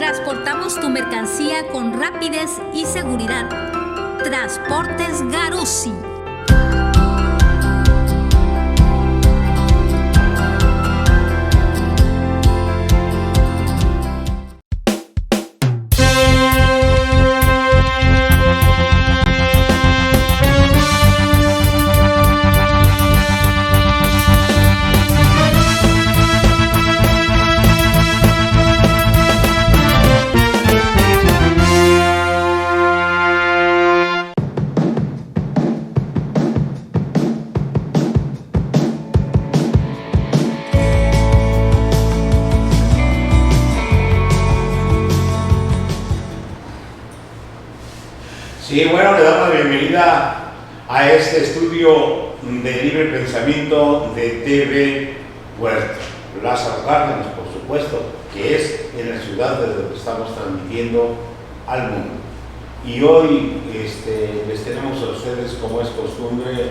Transportamos tu mercancía con rapidez y seguridad. Transportes Garuzzi. Sí, bueno, le damos la bienvenida a este estudio de libre pensamiento de TV Puerto Lázaro Cárdenas, por supuesto, que es en la ciudad desde donde estamos transmitiendo al mundo. Y hoy les tenemos a ustedes, como es costumbre,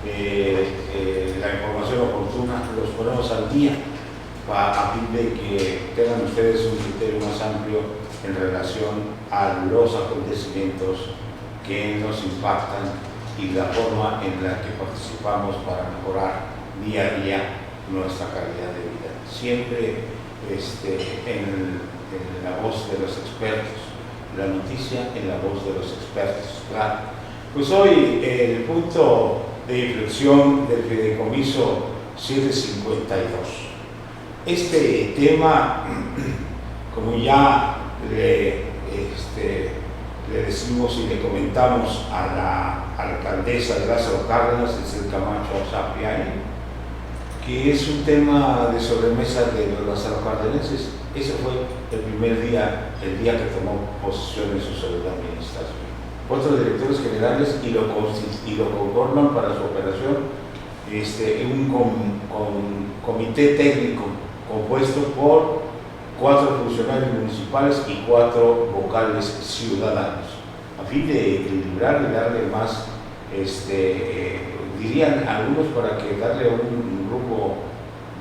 la información oportuna, los ponemos al día a fin de que tengan ustedes un criterio más amplio en relación a los acontecimientos que nos impactan y la forma en la que participamos para mejorar día a día nuestra calidad de vida. Siempre en la voz de los expertos, la noticia en la voz de los expertos, claro. Pues hoy el punto de inflexión del fideicomiso 752. Este tema, como ya le decimos y le comentamos a la alcaldesa de Lázaro Cárdenas, Itzel Camacho Sapiani, que es un tema de sobremesa de los Lázaro Cárdenenses. Ese fue el primer día, el día que tomó posesión en su segunda administración. 4 directores generales y lo conforman para su operación un comité técnico compuesto por 4 funcionarios municipales y 4 vocales ciudadanos, a fin de equilibrar y darle más, dirían algunos, para que darle un grupo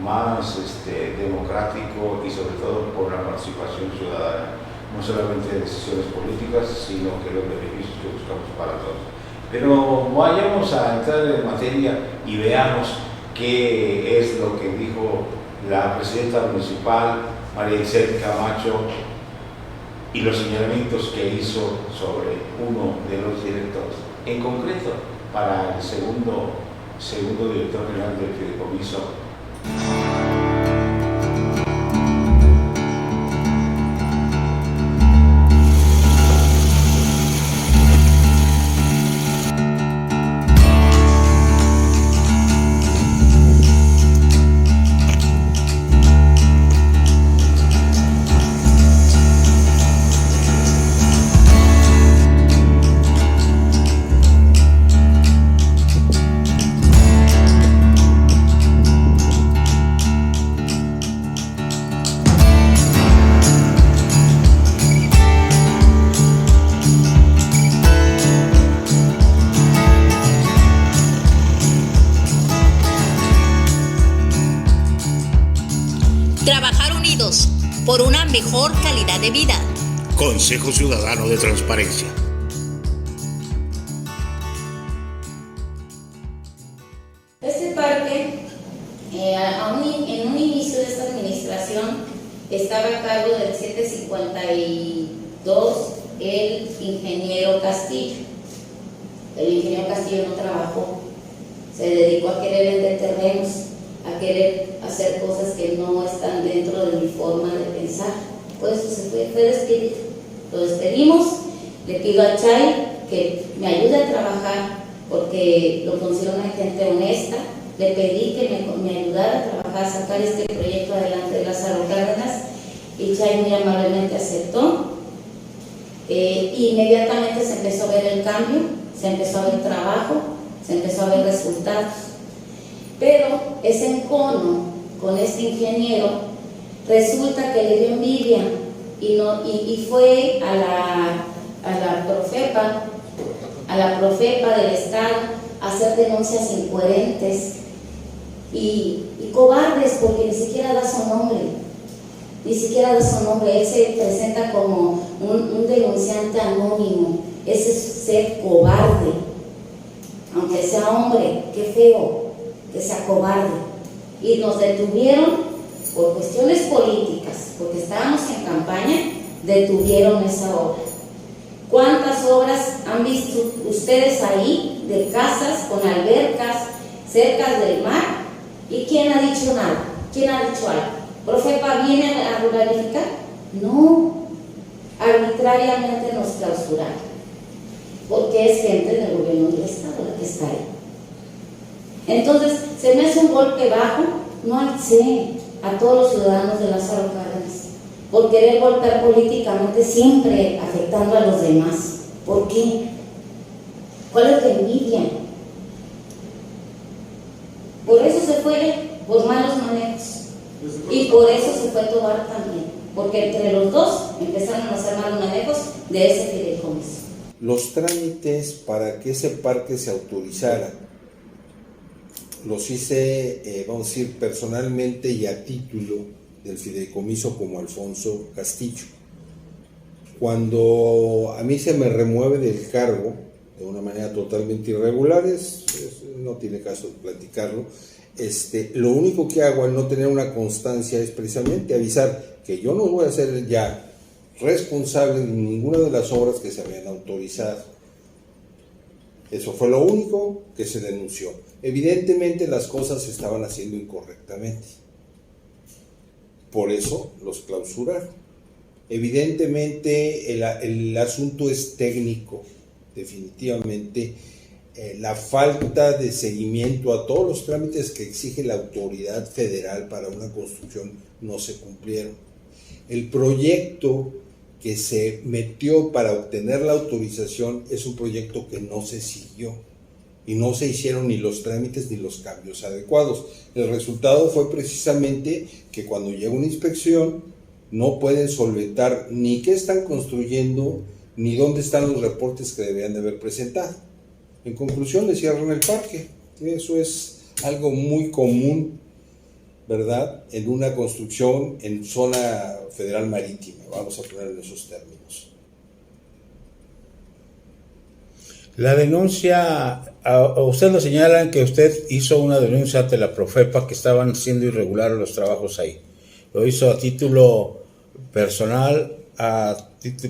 más democrático y sobre todo por la participación ciudadana, no solamente de decisiones políticas, sino que los beneficios que buscamos para todos. Pero vayamos a entrar en materia y veamos qué es lo que dijo la presidenta municipal, María Itzel Camacho, y los señalamientos que hizo sobre uno de los directores, en concreto para el segundo director general del fideicomiso. Trabajar unidos por una mejor calidad de vida. Consejo Ciudadano de Transparencia. Este parque, en un inicio de esta administración, estaba a cargo del 752 el ingeniero Castillo. El ingeniero Castillo no trabajó, se dedicó a querer vender terrenos, a querer hacer cosas que no están dentro de mi forma de pensar. Por eso se fue despedido. Lo despedimos. Le pido a Chay que me ayude a trabajar porque lo considero una gente honesta. Le pedí que me ayudara a trabajar, a sacar este proyecto adelante de Lázaro Cárdenas, y Chay muy amablemente aceptó. Inmediatamente se empezó a ver el cambio, se empezó a ver trabajo, se empezó a ver resultados. Pero ese encono con este ingeniero resulta que le dio envidia y fue a la Profepa del Estado a hacer denuncias incoherentes y cobardes, porque ni siquiera da su nombre. ni siquiera de su nombre, él se presenta como un denunciante anónimo. Ese es ser cobarde, aunque sea hombre, qué feo que sea cobarde. Y nos detuvieron por cuestiones políticas, porque estábamos en campaña, detuvieron esa obra. ¿Cuántas obras han visto ustedes ahí de casas con albercas cerca del mar? ¿Y quién ha dicho nada? ¿Quién ha dicho algo? ¿Profepa viene a ruralificar? No, arbitrariamente nos clausuraron, porque es gente del gobierno del Estado la que está ahí. Entonces, se me hace un golpe bajo, no alcé a todos los ciudadanos de Lázaro Cárdenas por querer golpear políticamente, siempre afectando a los demás. ¿Por qué? ¿Cuál es la envidia? Por eso se fue, por malos manejos. Y por eso se fue Tobar también, porque entre los dos empezaron a hacer malos manejos de ese fideicomiso. Los trámites para que ese parque se autorizara los hice, vamos a decir, personalmente y a título del fideicomiso como Alfonso Castillo. Cuando a mí se me remueve del cargo de una manera totalmente irregular, no tiene caso de platicarlo, lo único que hago al no tener una constancia es precisamente avisar que yo no voy a ser ya responsable de ninguna de las obras que se habían autorizado. Eso fue lo único que se denunció. Evidentemente las cosas se estaban haciendo incorrectamente. Por eso los clausuraron. Evidentemente el asunto es técnico, definitivamente. La falta de seguimiento a todos los trámites que exige la autoridad federal para una construcción no se cumplieron. El proyecto que se metió para obtener la autorización es un proyecto que no se siguió y no se hicieron ni los trámites ni los cambios adecuados. El resultado fue precisamente que cuando llega una inspección no pueden solventar ni qué están construyendo ni dónde están los reportes que deberían de haber presentado. En conclusión, le cierran el parque. Eso es algo muy común, ¿verdad?, en una construcción en zona federal marítima, vamos a poner en esos términos. La denuncia, a usted lo señalan que usted hizo una denuncia ante la Profepa que estaban siendo irregulares los trabajos ahí. Lo hizo a título personal,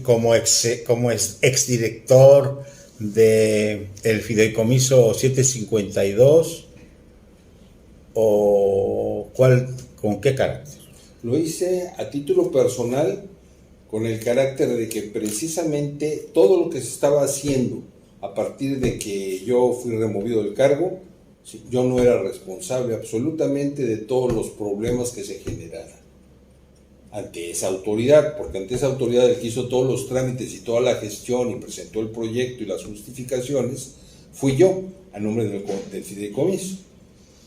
como exdirector del Fideicomiso 752, o ¿con qué carácter? Lo hice a título personal con el carácter de que precisamente todo lo que se estaba haciendo a partir de que yo fui removido del cargo, yo no era responsable absolutamente de todos los problemas que se generaran ante esa autoridad, porque ante esa autoridad el que hizo todos los trámites y toda la gestión y presentó el proyecto y las justificaciones fui yo, a nombre del fideicomiso.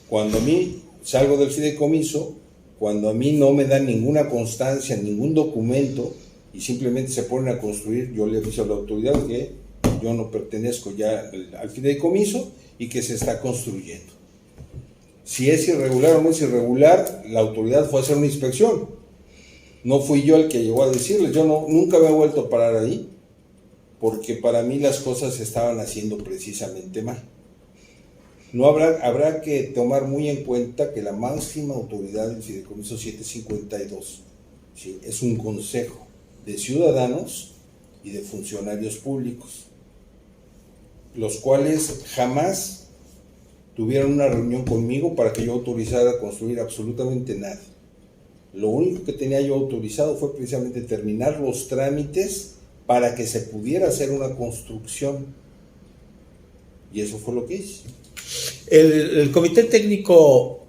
Cuando a mí salgo del fideicomiso, cuando a mí no me dan ninguna constancia, ningún documento y simplemente se ponen a construir, yo le aviso a la autoridad que yo no pertenezco ya al fideicomiso y que se está construyendo. Si es irregular o no es irregular, la autoridad fue a hacer una inspección. No fui yo el que llegó a decirles, yo nunca me he vuelto a parar ahí, porque para mí las cosas se estaban haciendo precisamente mal. No habrá que tomar muy en cuenta que la máxima autoridad del Fideicomiso 752, ¿sí?, es un consejo de ciudadanos y de funcionarios públicos, los cuales jamás tuvieron una reunión conmigo para que yo autorizara a construir absolutamente nada. Lo único que tenía yo autorizado fue precisamente terminar los trámites para que se pudiera hacer una construcción. Y eso fue lo que hice. El comité técnico,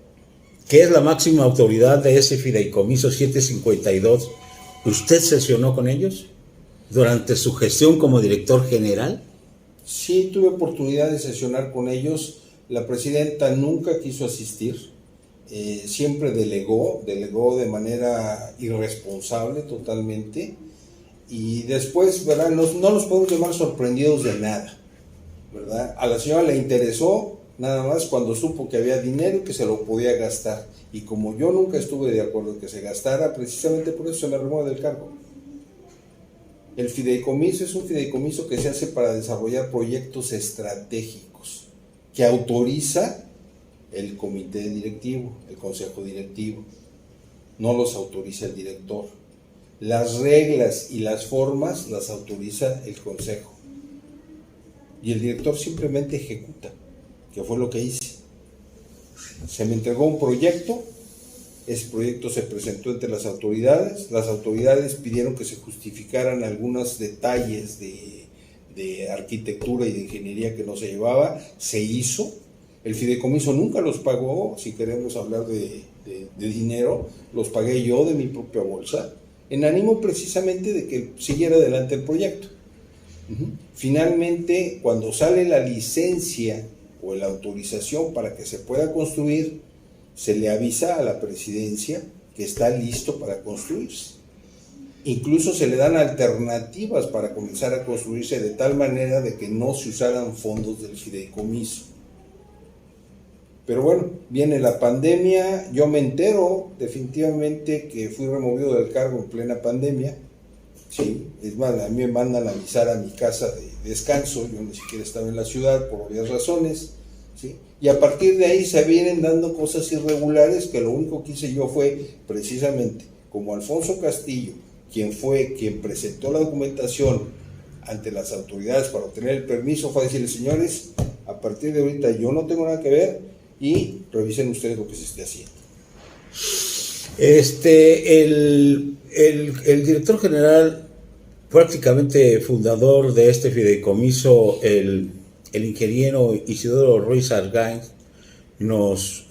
que es la máxima autoridad de ese Fideicomiso 752, ¿usted sesionó con ellos durante su gestión como director general? Sí, tuve oportunidad de sesionar con ellos. La presidenta nunca quiso asistir. Siempre delegó de manera irresponsable totalmente, y después, ¿verdad?, no nos podemos llamar sorprendidos de nada, ¿verdad? A la señora le interesó nada más cuando supo que había dinero y que se lo podía gastar. Y como yo nunca estuve de acuerdo en que se gastara, precisamente por eso se me remueve del cargo. El fideicomiso es un fideicomiso que se hace para desarrollar proyectos estratégicos, que autoriza el comité directivo, el consejo directivo, no los autoriza el director. Las reglas y las formas las autoriza el consejo. Y el director simplemente ejecuta, que fue lo que hice. Se me entregó un proyecto, ese proyecto se presentó entre las autoridades pidieron que se justificaran algunos detalles de arquitectura y de ingeniería que no se llevaba, se hizo, el fideicomiso nunca los pagó, si queremos hablar de dinero, los pagué yo de mi propia bolsa, en ánimo precisamente de que siguiera adelante el proyecto. Finalmente, cuando sale la licencia o la autorización para que se pueda construir, se le avisa a la presidencia que está listo para construirse. Incluso se le dan alternativas para comenzar a construirse de tal manera de que no se usaran fondos del fideicomiso. Pero bueno, viene la pandemia, yo me entero definitivamente que fui removido del cargo en plena pandemia. Sí, es más, a mí me mandan a avisar a mi casa de descanso, yo ni siquiera estaba en la ciudad por obvias razones, ¿sí? Y a partir de ahí se vienen dando cosas irregulares que lo único que hice yo fue precisamente, como Alfonso Castillo, quien presentó la documentación ante las autoridades para obtener el permiso, fue a decirles, señores, a partir de ahorita yo no tengo nada que ver y revisen ustedes lo que se esté haciendo. El director general, prácticamente fundador de este fideicomiso, el ingeniero Isidoro Ruiz Argáiz, nos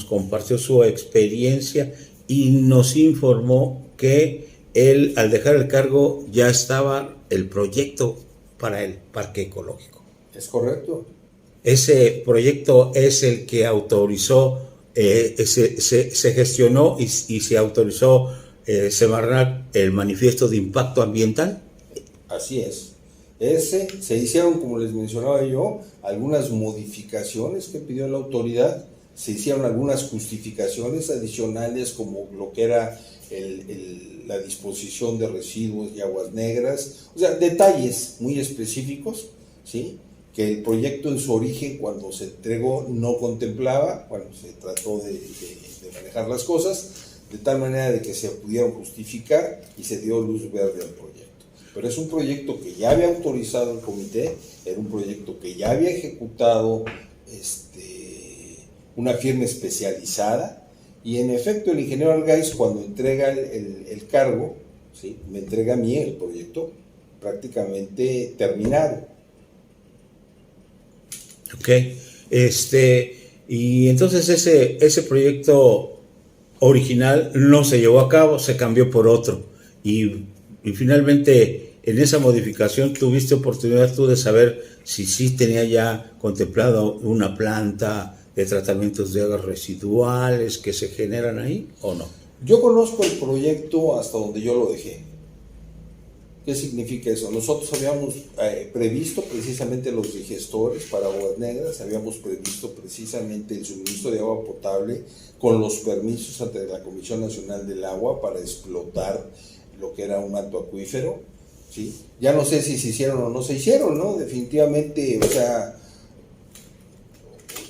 compartió su experiencia y nos informó que él, al dejar el cargo, ya estaba el proyecto para el parque ecológico. ¿Es correcto? Ese proyecto es el que autorizó, se gestionó y se autorizó Semarnat el manifiesto de impacto ambiental. Así es. Se hicieron, como les mencionaba yo, algunas modificaciones que pidió la autoridad, se hicieron algunas justificaciones adicionales como lo que era la disposición de residuos y aguas negras, o sea, detalles muy específicos, ¿sí?, que el proyecto en su origen cuando se entregó no contemplaba, cuando se trató de manejar las cosas, de tal manera de que se pudieron justificar y se dio luz verde al proyecto. Pero es un proyecto que ya había autorizado el comité, era un proyecto que ya había ejecutado una firma especializada, y en efecto el ingeniero Argáiz, cuando entrega el cargo, ¿sí?, me entrega a mí el proyecto prácticamente terminado. Ok, y entonces ese proyecto original no se llevó a cabo, se cambió por otro, y finalmente en esa modificación tuviste oportunidad tú de saber si sí tenía ya contemplado una planta de tratamientos de aguas residuales que se generan ahí o no. Yo conozco el proyecto hasta donde yo lo dejé. ¿Qué significa eso? Nosotros habíamos previsto precisamente los digestores para aguas negras, habíamos previsto precisamente el suministro de agua potable con los permisos ante la Comisión Nacional del Agua para explotar lo que era un manto acuífero, ¿sí? Ya no sé si se hicieron o no se hicieron, ¿no? Definitivamente, o sea,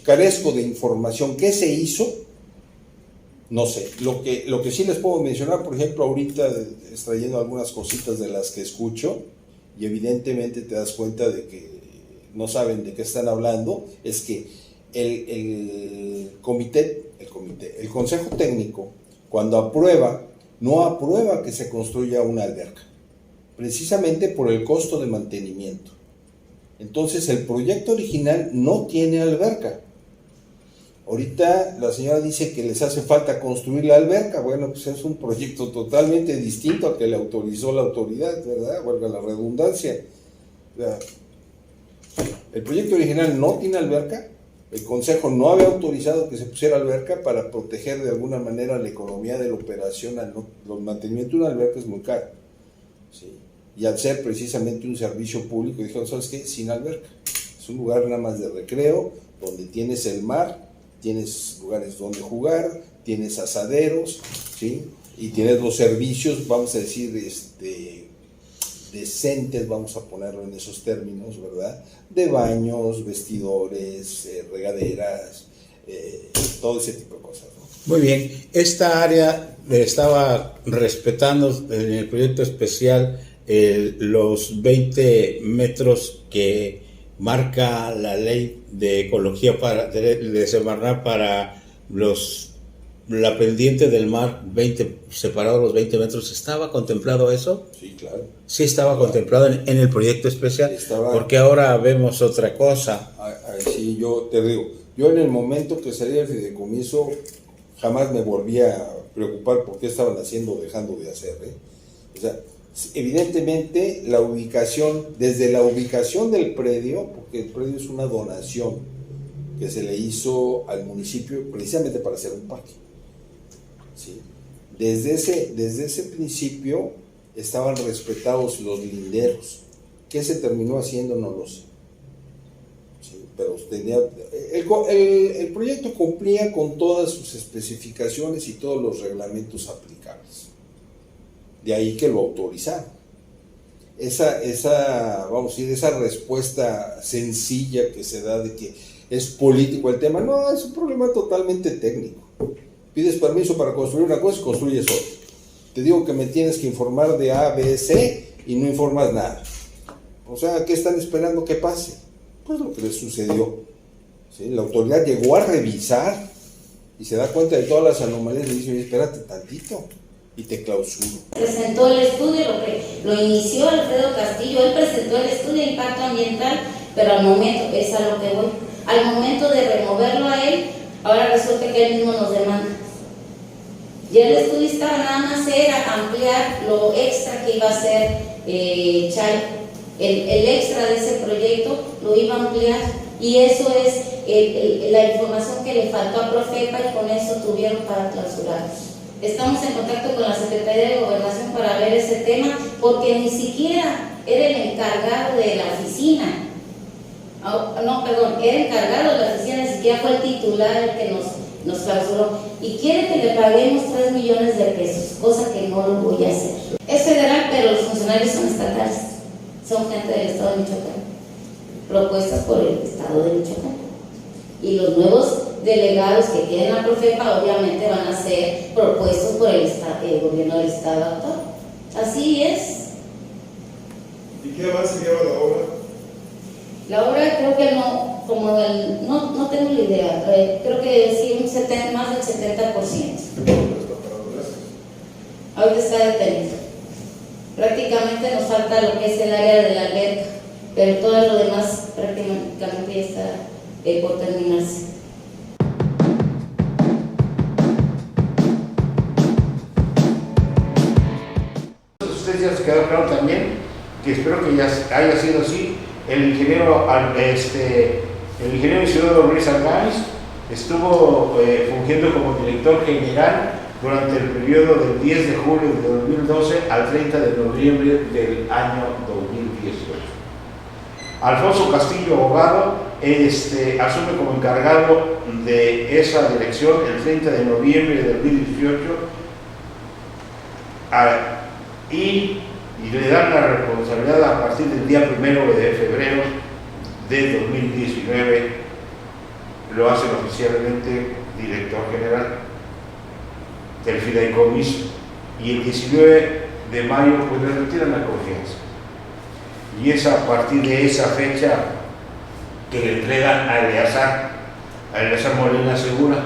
carezco de información. ¿Qué se hizo? No sé. Lo que sí les puedo mencionar, por ejemplo, ahorita extrayendo algunas cositas de las que escucho, y evidentemente te das cuenta de que no saben de qué están hablando, es que el Consejo Técnico, cuando aprueba, no aprueba que se construya una alberca, precisamente por el costo de mantenimiento. Entonces, el proyecto original no tiene alberca. Ahorita la señora dice que les hace falta construir la alberca. Bueno, pues es un proyecto totalmente distinto al que le autorizó la autoridad, ¿verdad? Valga la redundancia. O sea, el proyecto original no tiene alberca. El Consejo no había autorizado que se pusiera alberca para proteger de alguna manera la economía de la operación. El mantenimiento de una alberca es muy caro, ¿sí? Y al ser precisamente un servicio público, dijeron, ¿sabes qué? Sin alberca. Es un lugar nada más de recreo, donde tienes el mar, tienes lugares donde jugar, tienes asaderos, ¿sí? Y tienes los servicios, vamos a decir, decentes, vamos a ponerlo en esos términos, ¿verdad? De baños, vestidores, regaderas, todo ese tipo de cosas, ¿no? Muy bien, esta área estaba respetando en el proyecto especial los 20 metros que marca la ley de ecología de Semarnat para la pendiente del mar, separados los 20 metros. ¿Estaba contemplado eso? Sí, claro. Sí estaba contemplado en el proyecto especial, porque ahora vemos otra cosa. Sí, yo te digo, yo en el momento que salí del fideicomiso jamás me volví a preocupar por qué estaban haciendo o dejando de hacer, ¿eh? O sea, evidentemente la ubicación, desde la ubicación del predio, porque el predio es una donación que se le hizo al municipio precisamente para hacer un parque, ¿sí? Desde ese principio estaban respetados los linderos. ¿Qué se terminó haciendo? No lo sé. Sí, pero el proyecto cumplía con todas sus especificaciones y todos los reglamentos aplicables. De ahí que lo autorizaron. Vamos a decir, esa respuesta sencilla que se da de que es político el tema, no, es un problema totalmente técnico. Pides permiso para construir una cosa y construyes otra. Te digo que me tienes que informar de A, B, C y no informas nada. O sea, ¿qué están esperando que pase? Pues lo que les sucedió, ¿sí? La autoridad llegó a revisar y se da cuenta de todas las anomalías y dice, oye, espérate tantito, y te clausuro. Presentó el estudio, lo inició Alfredo Castillo, él presentó el estudio de impacto ambiental, pero al momento, es a lo que voy, al momento de removerlo a él, ahora resulta que él mismo nos demanda. Ya el estudio estaba, nada más era ampliar lo extra que iba a hacer Chay. El extra de ese proyecto lo iba a ampliar, y eso es la información que le faltó a Profepa, y con eso tuvieron para clausurarlos. Estamos en contacto con la Secretaría de Gobernación para ver ese tema, porque ni siquiera era el encargado de la oficina. No, perdón, era encargado de la oficina, ni siquiera fue el titular el que nos clausuró. Y quiere que le paguemos 3 millones de pesos, cosa que no lo voy a hacer. Es federal, pero los funcionarios son estatales, son gente del Estado de Michoacán, propuestas por el Estado de Michoacán. Y los nuevos delegados que tienen la Profepa obviamente van a ser propuestos por el gobierno del Estado actual. Así es. ¿Y qué avance lleva la obra? La obra creo que no tengo la idea, creo que sí, más del 70%. Ahorita está detenido. Prácticamente nos falta lo que es el área de la alberca, pero todo lo demás prácticamente ya está por terminarse. Ustedes ya se quedó claro también, que espero que ya haya sido así. El ingeniero Isidoro Ruiz Argáiz estuvo fungiendo como director general durante el periodo del 10 de julio de 2012 al 30 de noviembre del año 2018. Alfonso Castillo, abogado, asume como encargado de esa dirección el 30 de noviembre de 2018 y le dan la responsabilidad a partir del día 1 de febrero de 2019, lo hacen oficialmente director general del fideicomiso, y el 19 de mayo pues le retiran la confianza, y es a partir de esa fecha que le entregan a Eleazar Molina Segura.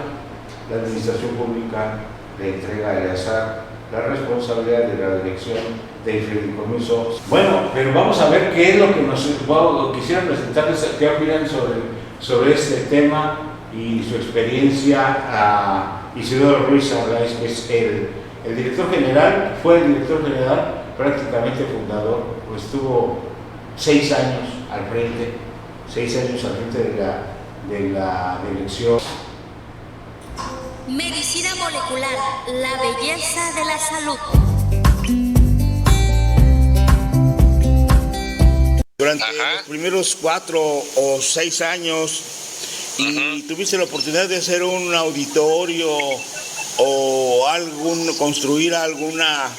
La administración pública le entrega a Eleazar la responsabilidad de la dirección del fideicomiso. Bueno, pero vamos a ver qué es lo que quisiera presentarles, qué opinan sobre este tema y su experiencia a Isidoro Ruiz Argáiz, que es el director general, fue el director general prácticamente fundador, pues estuvo 6 años al frente, 6 años al frente de la dirección. Medicina molecular, la belleza de la salud. durante los primeros 4 o 6 años y tuviste la oportunidad de hacer un auditorio o construir alguna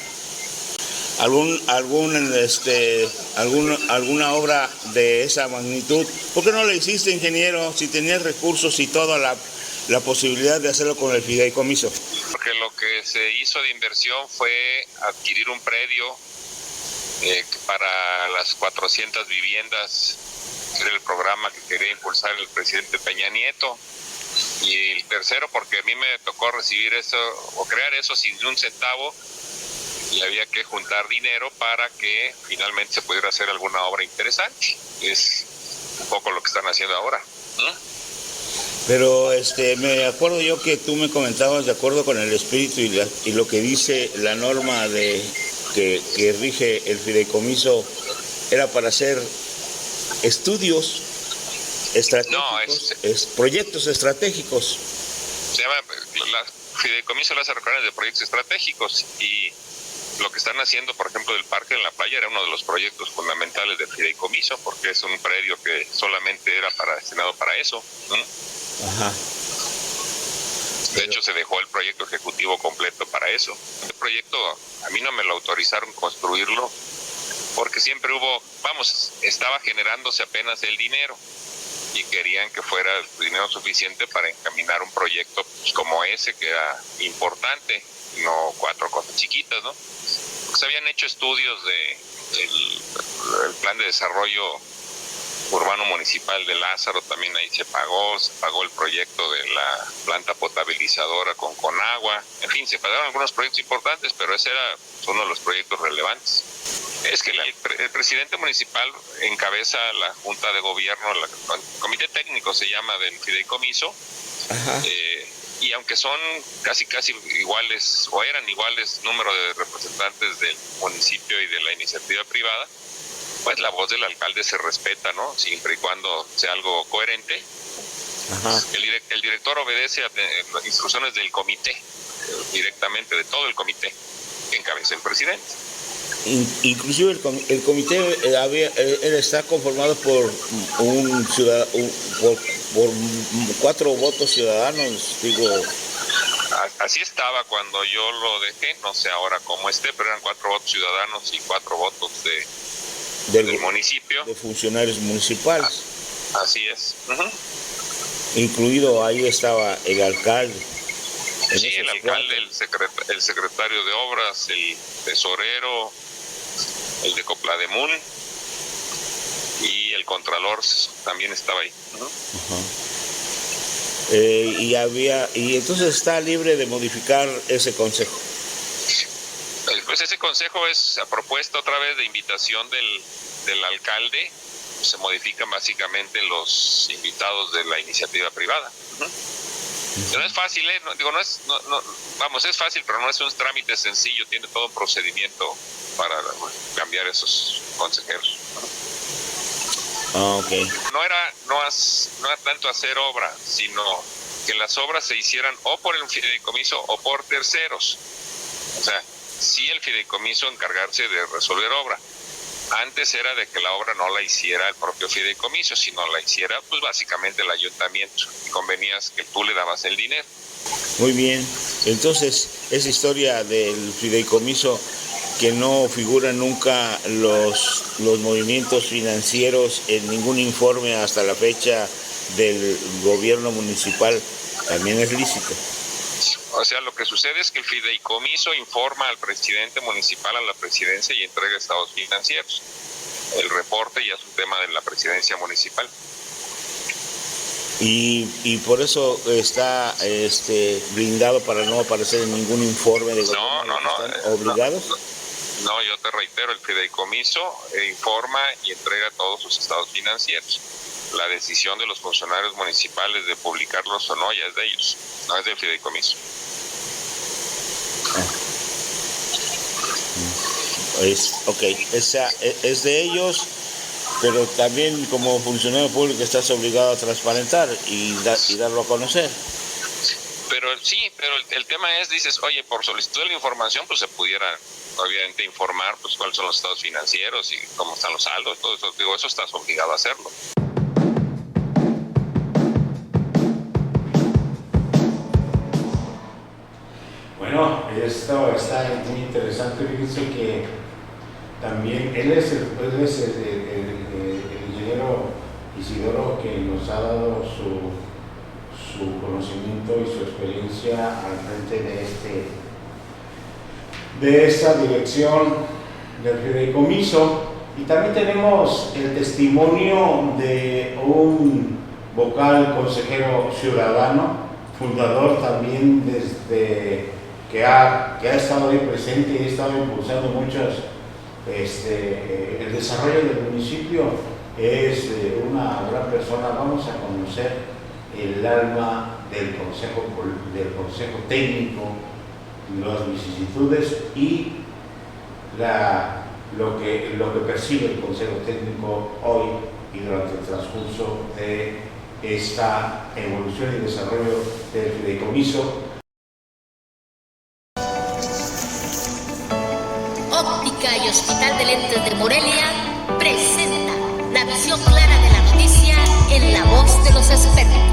obra de esa magnitud. ¿Por qué no lo hiciste, ingeniero, si tenías recursos y toda la posibilidad de hacerlo con el fideicomiso? Porque lo que se hizo de inversión fue adquirir un predio para las 400 viviendas, era el programa que quería impulsar el presidente Peña Nieto. Y el tercero, porque a mí me tocó recibir eso o crear eso sin un centavo, y había que juntar dinero para que finalmente se pudiera hacer alguna obra interesante. Es un poco lo que están haciendo ahora. Pero me acuerdo yo que tú me comentabas, de acuerdo con el espíritu y lo que dice la norma que rige el fideicomiso, era para hacer estudios estratégicos, proyectos estratégicos. Se llama fideicomiso las arrogaciones de proyectos estratégicos, y lo que están haciendo, por ejemplo, del Parque en la Playa era uno de los proyectos fundamentales del fideicomiso, porque es un predio que solamente era destinado para eso. Ajá. De hecho, se dejó el proyecto ejecutivo completo para eso. El proyecto, a mí no me lo autorizaron construirlo, porque siempre estaba generándose apenas el dinero, y querían que fuera el dinero suficiente para encaminar un proyecto como ese, que era importante, no 4 cosas chiquitas, ¿no? Porque se habían hecho estudios del plan de desarrollo urbano municipal de Lázaro, también ahí se pagó el proyecto de la planta potabilizadora con Conagua, en fin, se pagaron algunos proyectos importantes, pero ese era uno de los proyectos relevantes. Es que el presidente municipal encabeza la junta de gobierno, el comité técnico se llama, del fideicomiso. Y aunque son casi iguales, o eran iguales número de representantes del municipio y de la iniciativa privada, pues la voz del alcalde se respeta, ¿no? Siempre y cuando sea algo coherente. El director obedece a las instrucciones del comité, directamente de todo el comité que encabeza el presidente. Inclusive el comité está conformado por por 4 votos ciudadanos, digo. Así estaba cuando yo lo dejé, no sé ahora cómo esté, pero eran 4 votos ciudadanos y 4 votos del municipio. De funcionarios municipales. Así es. Incluido ahí estaba el alcalde. Sí, el alcalde, el secretario de obras, el tesorero, el de Coplademun, y el contralor también estaba ahí. Y entonces está libre de modificar ese consejo. Pues ese consejo es a propuesta otra vez de invitación del alcalde. Se modifican básicamente los invitados de la iniciativa privada. No es fácil, es fácil, pero no es un trámite sencillo, tiene todo un procedimiento para cambiar esos consejeros. Okay. No era tanto hacer obra, sino que las obras se hicieran o por el fideicomiso o por terceros. O sea, sí, el fideicomiso encargarse de resolver obra. Antes era de que la obra no la hiciera el propio fideicomiso, sino la hiciera pues básicamente el ayuntamiento, y convenías que tú le dabas el dinero. Muy bien, entonces esa historia del fideicomiso, que no figuran nunca los movimientos financieros en ningún informe hasta la fecha del gobierno municipal, también es lícito. O sea, lo que sucede es que el fideicomiso informa al presidente municipal, a la presidencia, y entrega estados financieros. El reporte ya es un tema de la presidencia municipal. Y por eso está blindado para no aparecer en ningún informe de gobierno. No. ¿Están obligados? No, yo te reitero, el fideicomiso informa y entrega todos sus estados financieros. La decisión de los funcionarios municipales de publicarlos o no ya es de ellos, no es del fideicomiso. Es de ellos, pero también como funcionario público estás obligado a transparentar y darlo a conocer. Pero el tema es, dices, oye, por solicitud de la información pues se pudiera obviamente informar pues cuáles son los estados financieros y cómo están los saldos, todo eso, digo, eso estás obligado a hacerlo. Bueno, esto está muy interesante. Fíjense que también él es el ingeniero Isidoro que nos ha dado su conocimiento y su experiencia al frente de esta dirección del fideicomiso. Y también tenemos el testimonio de un vocal consejero ciudadano, fundador también desde que ha estado ahí presente y ha estado impulsando muchos el desarrollo del municipio. Es una gran persona. Vamos a conocer el alma del consejo técnico, las vicisitudes y lo que percibe el consejo técnico hoy y durante el transcurso de esta evolución y desarrollo del fideicomiso. Óptica y Hospital de Lentes de Morelia presenta la visión clara de la noticia en la voz de los expertos.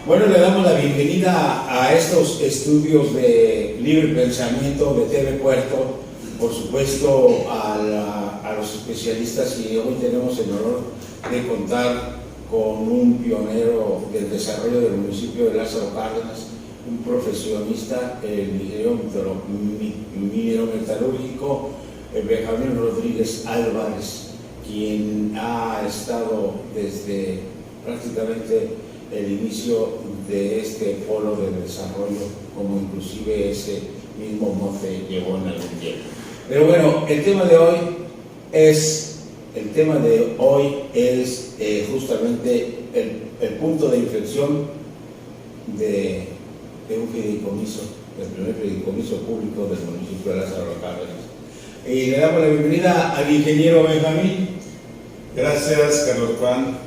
Bueno, le damos la bienvenida a estos estudios de libre pensamiento de TV Puerto, por supuesto a los especialistas, y hoy tenemos el honor de contar con un pionero del desarrollo del municipio de Lázaro Cárdenas, un profesionista, el ingeniero minerometalúrgico Benjamín Rodríguez Álvarez, quien ha estado desde prácticamente el inicio de este polo de desarrollo, como inclusive ese mismo mote llevó en algún tiempo. Pero bueno, el tema de hoy es justamente el punto de inflexión de un fideicomiso, el primer fideicomiso público del municipio de Lázaro Cárdenas. Y le damos la bienvenida al ingeniero Benjamín. Gracias, Carlos Juan.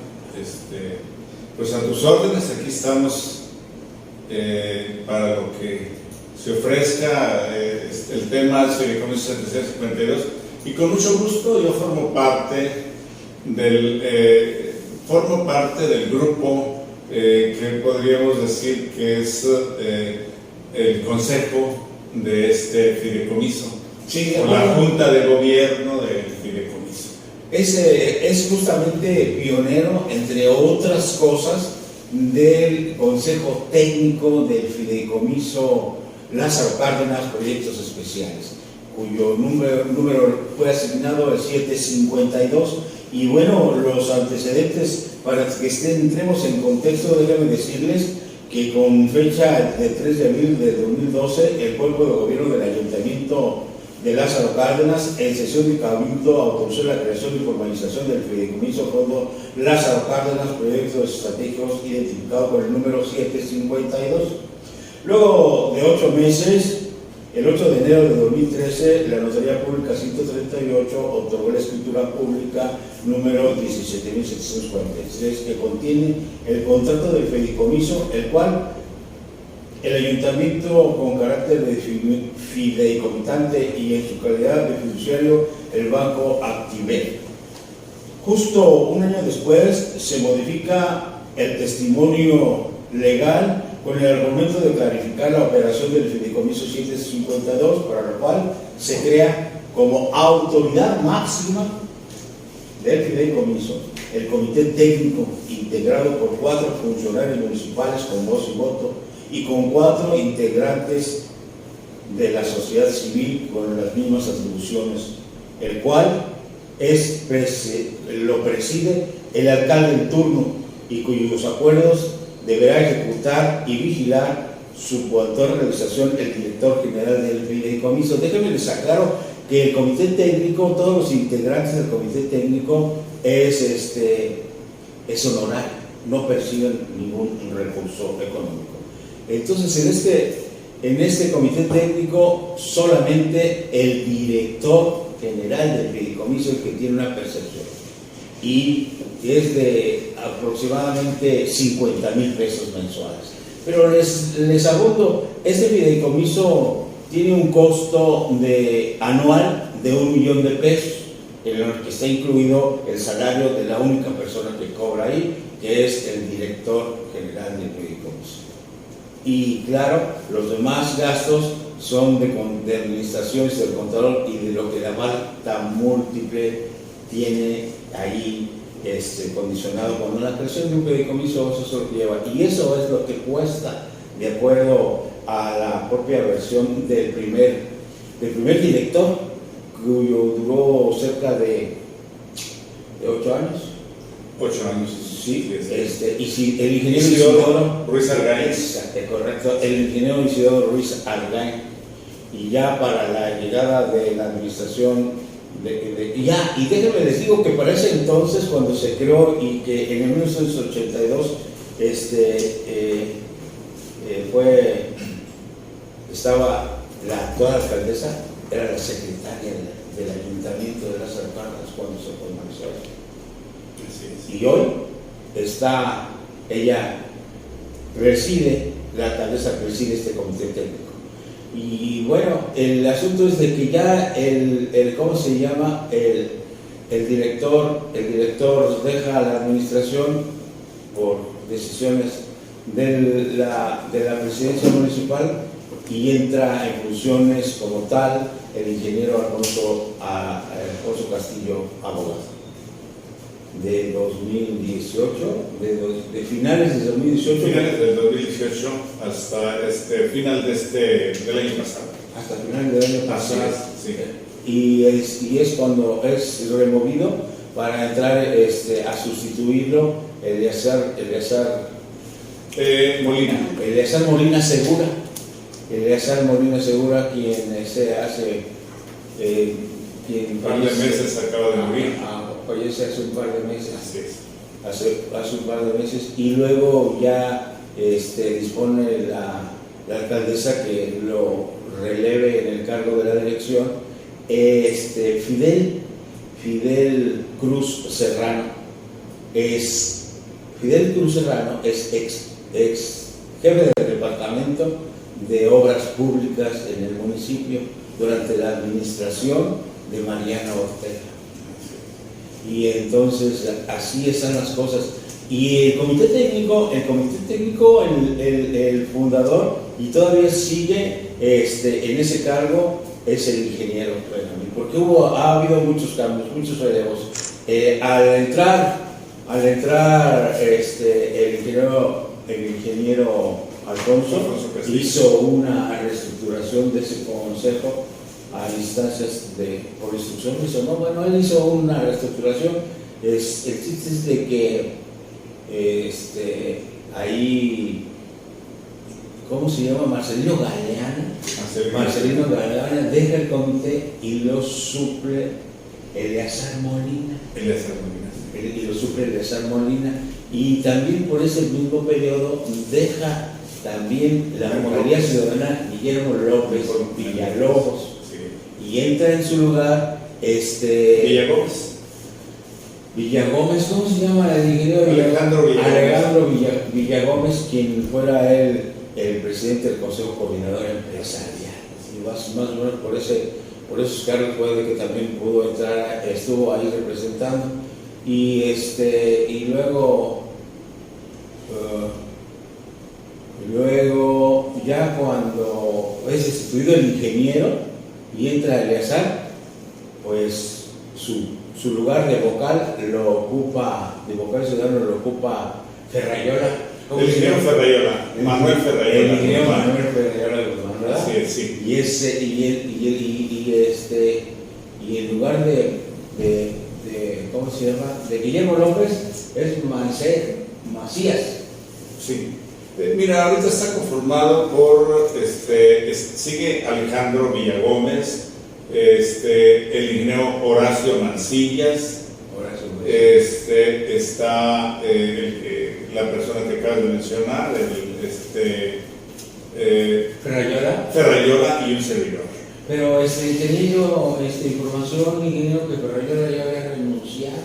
Pues a tus órdenes, aquí estamos para lo que se ofrezca el tema del fideicomiso 752, y con mucho gusto yo formo parte del grupo que podríamos decir que es el consejo de este fideicomiso, Sí, o la junta de gobierno del fideicomiso. Es justamente pionero, entre otras cosas, del Consejo Técnico del Fideicomiso Lázaro Cárdenas Proyectos Especiales, cuyo número fue asignado al 752. Y bueno, los antecedentes, para que entremos en contexto, déjenme decirles que con fecha de 3 de abril de 2012, el cuerpo de gobierno del Ayuntamiento de Lázaro Cárdenas, en sesión de cabildo, autorizó la creación y formalización del fideicomiso Fondo Lázaro Cárdenas Proyectos Estratégicos, identificado con el número 752. Luego de 8 meses, el 8 de enero de 2013, la Notaría Pública 138 otorgó la escritura pública número 17.743, que contiene el contrato del fideicomiso, el cual el ayuntamiento, con carácter de fideicomitante y en su calidad de fiduciario, el Banco Activer. Justo un año después se modifica el testimonio legal con el argumento de clarificar la operación del fideicomiso 752, para lo cual se crea como autoridad máxima del fideicomiso el comité técnico, integrado por 4 funcionarios municipales con voz y voto y con 4 integrantes de la sociedad civil con las mismas atribuciones, el cual lo preside el alcalde en turno, y cuyos acuerdos deberá ejecutar y vigilar su puntual realización el director general del fideicomiso. Déjenme les aclaro que el comité técnico, todos los integrantes del comité técnico es honorario, no perciben ningún recurso económico. Entonces, en este comité técnico, solamente el director general del fideicomiso es el que tiene una percepción, y es de aproximadamente 50,000 pesos mensuales. Pero les abundo, este fideicomiso tiene un costo anual de $1 millón, en el que está incluido el salario de la única persona que cobra ahí, que es el director general del Fideicomiso. Y claro, los demás gastos son de administraciones del contador y de lo que la Malta Múltiple tiene ahí condicionado con una creación de un fideicomiso. Eso es lo que lleva, y eso es lo que cuesta, de acuerdo a la propia versión del primer director, cuyo duró cerca de 8 años. 8 años. Sí, sí. Y si el ingeniero Isidoro Ruiz Argaín. Correcto, el ingeniero Isidoro Ruiz Argaín. Y ya para la llegada de la administración, y déjenme les digo que para ese entonces, cuando se creó y que en el 1982 estaba la actual alcaldesa, era la secretaria del ayuntamiento de Lázaro Cárdenas cuando se formalizó eso. Y hoy la alcaldesa preside este comité técnico. Y bueno, el asunto es de que ya ¿cómo se llama? El director deja la administración por decisiones de la presidencia municipal y entra en funciones como tal el ingeniero Alfonso Castillo, abogado. De 2018, de finales de 2018. Finales del 2018 hasta final del año pasado. Hasta final del año pasado. Sí. Y es cuando es removido para entrar a sustituirlo Eleazar Molina Segura. Eleazar Molina Segura, quien un par de meses acaba de morir. Fallece hace un par de meses. Así es. Hace un par de meses, y luego ya dispone la alcaldesa que lo releve en el cargo de la dirección. Fidel Cruz Serrano es ex jefe del departamento de obras públicas en el municipio durante la administración de Mariano Ortega. Y entonces así están las cosas. Y el comité técnico, el fundador, y todavía sigue en ese cargo, es el ingeniero Benjamín, porque ha habido muchos cambios, muchos relevos. Al entrar el ingeniero Alfonso hizo una reestructuración de ese consejo a instancias por instrucciones o no. Bueno, él hizo una reestructuración. El chiste es de que ahí, ¿cómo se llama? Marcelino Galeana deja el comité y lo suple Eleazar Molina. Y lo suple Eleazar Molina. Y también por ese mismo periodo deja también la Moralía Ciudadana Guillermo López Villalobos. Y entra en su lugar Villagómez, ¿cómo se llama el ingeniero? Alejandro Villagómez, quien fuera él el presidente del Consejo Coordinador Empresarial. Y más o menos por esos cargos puede que también pudo entrar, estuvo ahí representando. Y luego ya cuando es destituido el ingeniero y entra Eleazar, pues su lugar de vocal ciudadano lo ocupa Ferrayola. El ingeniero Ferrayola, Manuel Ferrayola. El ingeniero Manuel Ferrayola Guzmán, ¿verdad? Sí. Y en lugar de ¿cómo se llama? De Guillermo López es Macías. Sí. Mira, ahorita está conformado por, sigue Alejandro Villagómez, el ingeniero Horacio Mancillas, está la persona que acabas de mencionar, Ferrayola y un servidor. Pero tenía yo información, ingeniero, que Ferrayola ya había renunciado.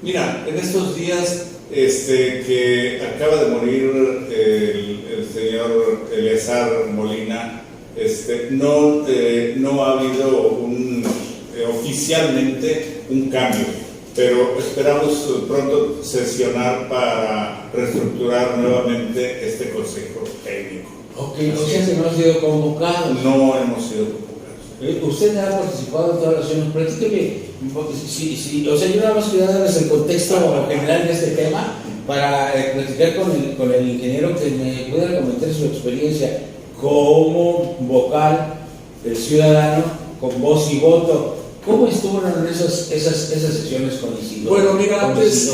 Mira, en estos días que acaba de morir el señor Eleazar Molina, no ha habido oficialmente un cambio, pero esperamos pronto sesionar para reestructurar nuevamente este consejo técnico. Ok, o sea que no ha sido convocado. No hemos sido convocados. ¿Usted ha participado en todas las acciones? Platíqueme, o sea, yo nada más quería darles el contexto general de este tema para platicar con el ingeniero que me pueda comentar su experiencia como vocal ciudadano con voz y voto. ¿Cómo estuvieron esas sesiones con Isidro? Bueno, mira, antes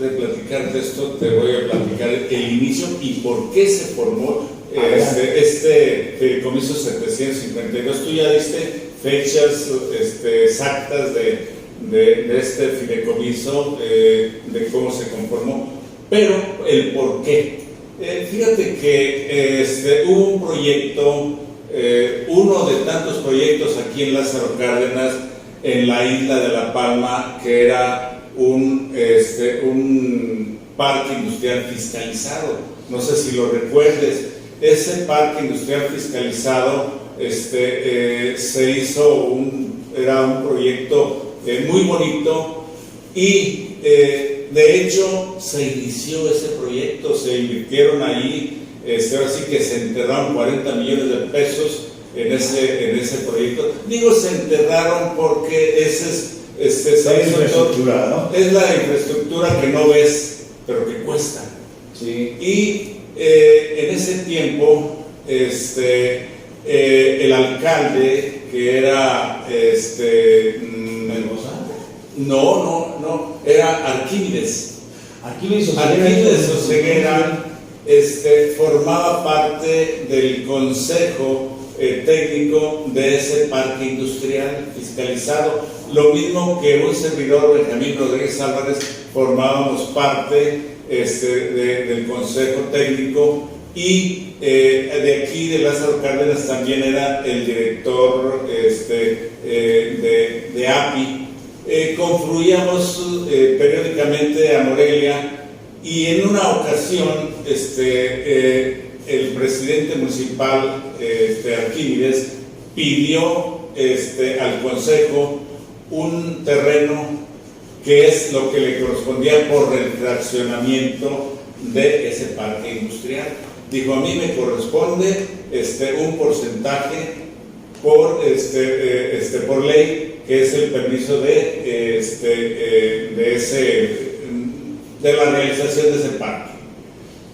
de platicar de esto, te voy a platicar el inicio y por qué se formó este fideicomiso 752. Tú ya diste fechas exactas de este fideicomiso, de cómo se conformó, pero el por qué. Fíjate que hubo un proyecto, uno de tantos proyectos aquí en Lázaro Cárdenas, en la isla de La Palma, que era un parque industrial fiscalizado. No sé si lo recuerdes. Ese parque industrial fiscalizado se hizo era un proyecto muy bonito y de hecho se inició ese proyecto, se invirtieron ahí, ahora sí que se enterraron 40 millones de pesos en ese proyecto. Digo se enterraron porque es la infraestructura, ¿no? Es la infraestructura que no ves, pero que cuesta. Sí. Y en ese tiempo, el alcalde, que era No, era Arquímedes Oseguera, formaba parte del consejo técnico de ese parque industrial fiscalizado. Lo mismo que un servidor, Benjamín Rodríguez Álvarez, formábamos parte del consejo técnico y de aquí de Lázaro Cárdenas también era el director de API. Confluíamos periódicamente a Morelia y en una ocasión el presidente municipal Arquímedes pidió al consejo un terreno que es lo que le correspondía por el fraccionamiento de ese parque industrial. Dijo, a mí me corresponde un porcentaje por ley, que es el permiso de la realización de ese parque.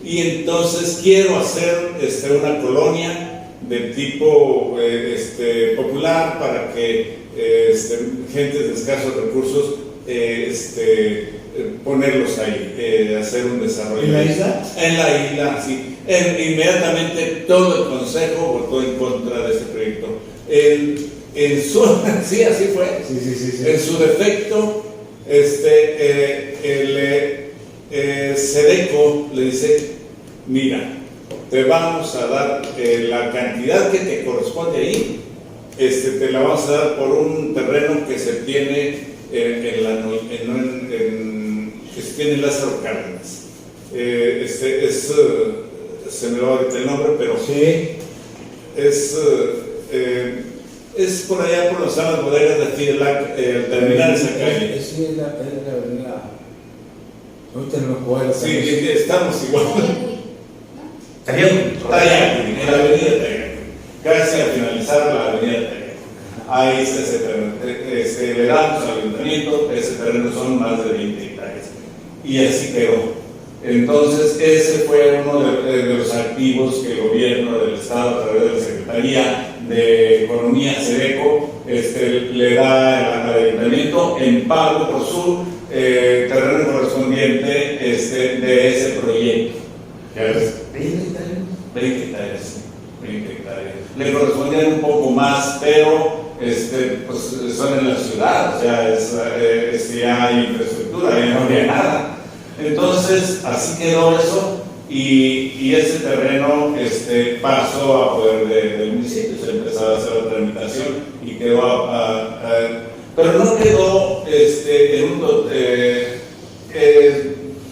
Y entonces quiero hacer una colonia de tipo popular para que gente de escasos recursos ponerlos ahí, hacer un desarrollo. ¿En la isla? En la isla, sí. Inmediatamente todo el consejo votó en contra de ese proyecto. Sí, así fue. Sí. En su defecto, el SEDECO le dice, mira, te vamos a dar la cantidad que te corresponde ahí, te la vamos a dar por un terreno que se tiene en Lázaro Cárdenas. Se me va ahorita el nombre, pero sí, es por allá por las salas bodegas de Fidelac, terminar esa calle. Sí, es la avenida. Ahorita no me acuerdo. Sí, estamos igual. Tayagüi, en la avenida Tayagüi, casi al finalizar la avenida Tayagüi. Ahí está ese terreno. Le damos al ayuntamiento, ese terreno son más de 20 hectáreas. Y así quedó. Entonces, ese fue uno de los activos que el gobierno del Estado, a través de la Secretaría de Economía, SEDECO, le da al ayuntamiento en pago por su terreno correspondiente de ese proyecto. ¿Qué es? 20 hectáreas. Le correspondían un poco más, pero pues son en la ciudad, o sea, ya hay infraestructura, ya no había nada. Entonces, así quedó eso, y ese terreno pasó a poder del municipio, se empezó a hacer la tramitación y quedó pero no quedó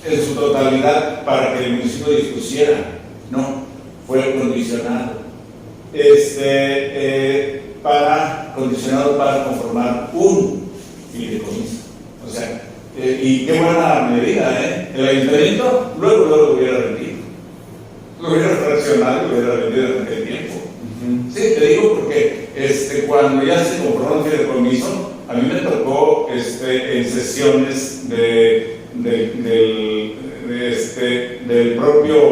en su totalidad para que el municipio dispusiera, no, fue condicionado. condicionado para conformar un fideicomiso. O sea, y qué buena medida, ¿eh? El ayuntamiento luego lo hubiera vendido, lo hubiera fraccionado y lo hubiera vendido en aquel tiempo. Sí, te digo porque cuando ya se conformó el fideicomiso, a mí me tocó en sesiones del propio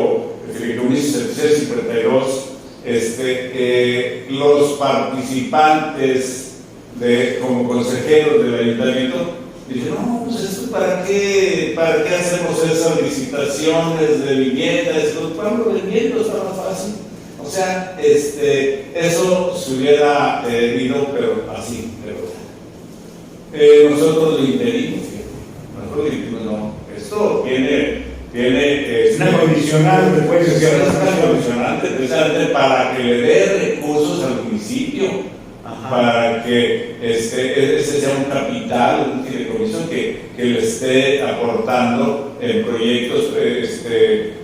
fideicomiso 752, los participantes como consejeros del ayuntamiento dijeron, no, pues esto ¿para qué hacemos esas licitaciones de viviendas? Los pueblos vendiendo está más fácil. O sea, eso se hubiera ido, pero así, nosotros lo impedimos, nosotros dijimos, no, esto tiene una condicionante, puede ser una condicionante precisamente para que le dé recursos al municipio, para que ese sea un capital, un fideicomiso que le esté aportando en proyectos de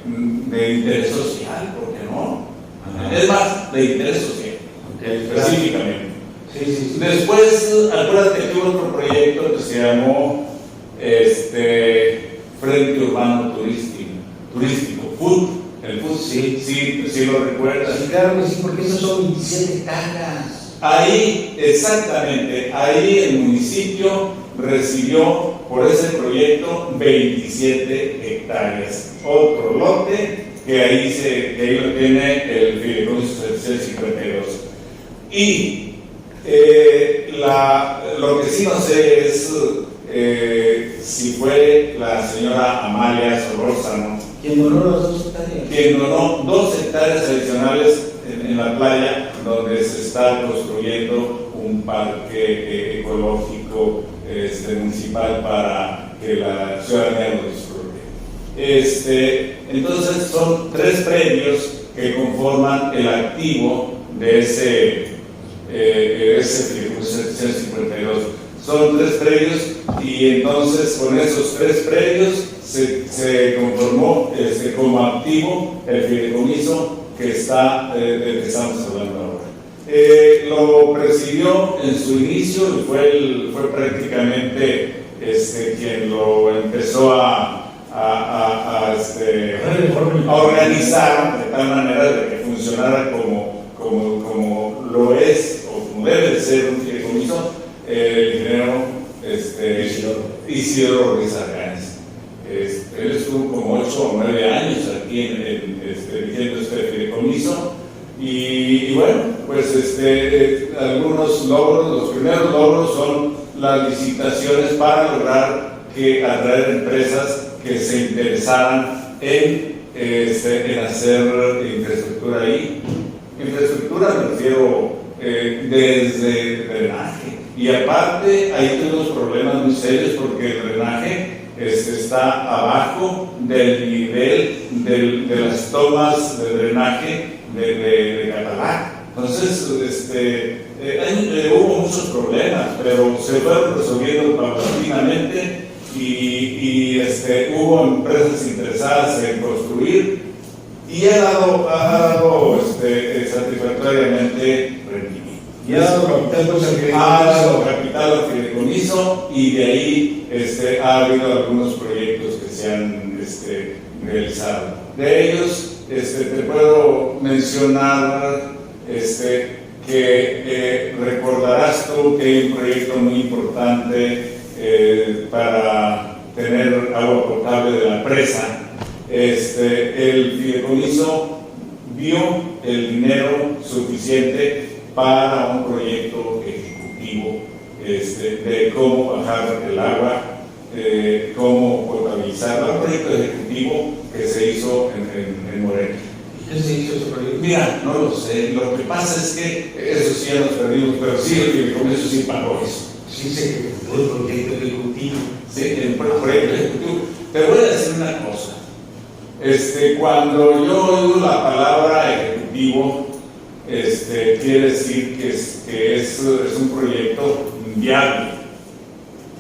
interés social, ¿por qué no? Es más, de interés social, específicamente. Sí. Después, acuérdate que hubo otro proyecto que se llamó Frente Urbano Turístico, FUT. El FUT, sí lo recuerdas. Sí, claro que sí, porque esos son 27 hectáreas. Ahí, exactamente, ahí el municipio recibió por ese proyecto 27 hectáreas. Otro lote que ahí lo tiene el fideicomiso 752. Y lo que sí no sé es si fue la señora Amalia Solórzano quien donó las 2 hectáreas. Quien donó 2 hectáreas adicionales en la playa, donde se está construyendo un parque ecológico municipal para que la ciudadanía lo disfrute. Entonces son 3 predios que conforman el activo de ese fideicomiso 752. Son 3 predios y entonces con esos 3 predios se conformó como activo el fideicomiso del que estamos hablando ahora. Lo presidió en su inicio y fue prácticamente quien lo empezó a organizar de tal manera de que funcionara como lo es o como debe de ser un fideicomiso, el ingeniero Isidoro Ruiz Argañez. Él estuvo como 8 o 9 años aquí dirigiendo este fideicomiso y bueno, pues algunos logros, los primeros logros son las licitaciones para lograr atraer empresas que se interesaran en hacer infraestructura ahí. Infraestructura me refiero desde drenaje. Y aparte, ahí tenemos problemas muy serios porque el drenaje está abajo del nivel de las tomas de drenaje de Catalá. Entonces, hubo muchos problemas, pero se fueron resolviendo paulatinamente y hubo empresas interesadas en construir y ha dado satisfactoriamente rendimiento. Y ha dado capital al fideicomiso y de ahí ha habido algunos proyectos que se han realizado. De ellos te puedo mencionar que recordarás tú que hay un proyecto muy importante para tener agua potable de la presa. El fideicomiso vio el dinero suficiente para un proyecto ejecutivo de cómo bajar el agua, cómo potabilizarla, un proyecto ejecutivo que se hizo en Morelia. ¿Qué se hizo ese proyecto? Mira, no lo sé, lo que pasa es que eso sí ya nos perdimos, pero sí el fideicomiso sí pagó eso. Sí se ejecutó el proyecto ejecutivo. Sí, el proyecto ejecutivo. Te voy a decir una cosa. Cuando yo oigo la palabra ejecutivo, quiere decir que es un proyecto viable.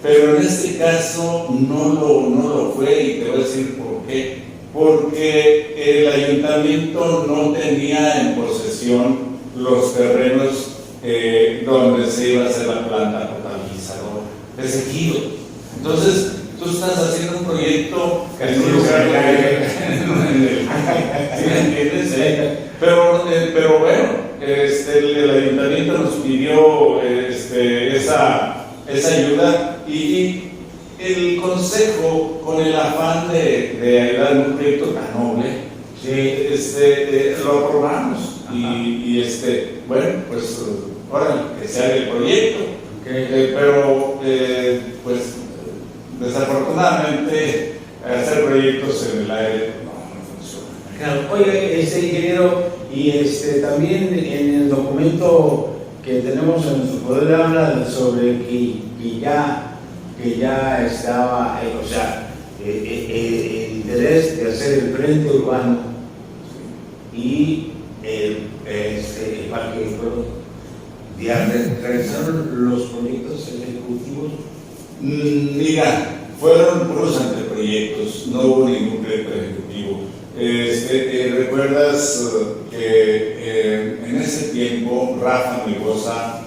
Pero en este caso no lo fue y te voy a decir por qué. Porque el ayuntamiento no tenía en posesión los terrenos donde se iba a hacer la planta potabilizadora, es ejido. Entonces, tú estás haciendo un proyecto en un lugar ¿sí me entiendes? Pero bueno, el ayuntamiento nos pidió esa ayuda y el consejo, con el afán de ayudar en un proyecto tan noble, lo aprobamos. Y bueno, pues ahora que se haga el proyecto, pero pues desafortunadamente hacer proyectos en el aire no funciona. Claro. Oye, ingeniero, y también en el documento que tenemos en nuestro poder habla sobre que ya estaba, o sea, el interés de hacer el frente urbano y el parque del pueblo. ¿Realizaron los proyectos ejecutivos? Mira, fueron puros anteproyectos, no hubo ningún proyecto ejecutivo. ¿Recuerdas que en ese tiempo Rafa Melgoza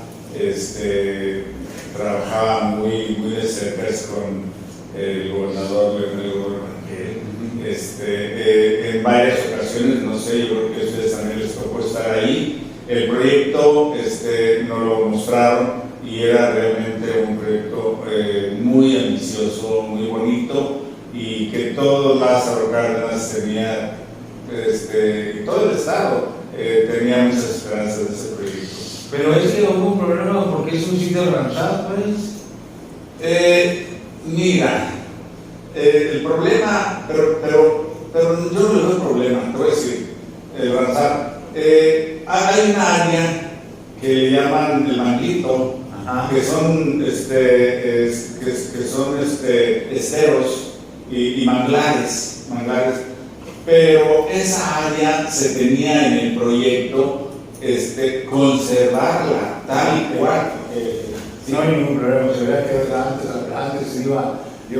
trabajaba muy de cerca con el gobernador Leonel Rangel? En varias ocasiones, no sé, yo creo que a ustedes también les tocó estar ahí. El proyecto nos lo mostraron y era realmente un proyecto muy ambicioso, muy bonito, y que todo Lázaro Cárdenas tenía, y todo el estado tenía muchas esperanzas de ese proyecto. Pero es que hubo un problema porque es un sitio avanzado, pues. Mira, el problema, pero yo no le veo problema, te voy a decir, Ranzar. Hay una área que le llaman el Manguito, que son esteros y manglares, pero esa área se tenía en el proyecto conservarla tal y cual. No hay ningún problema, se vea que antes iba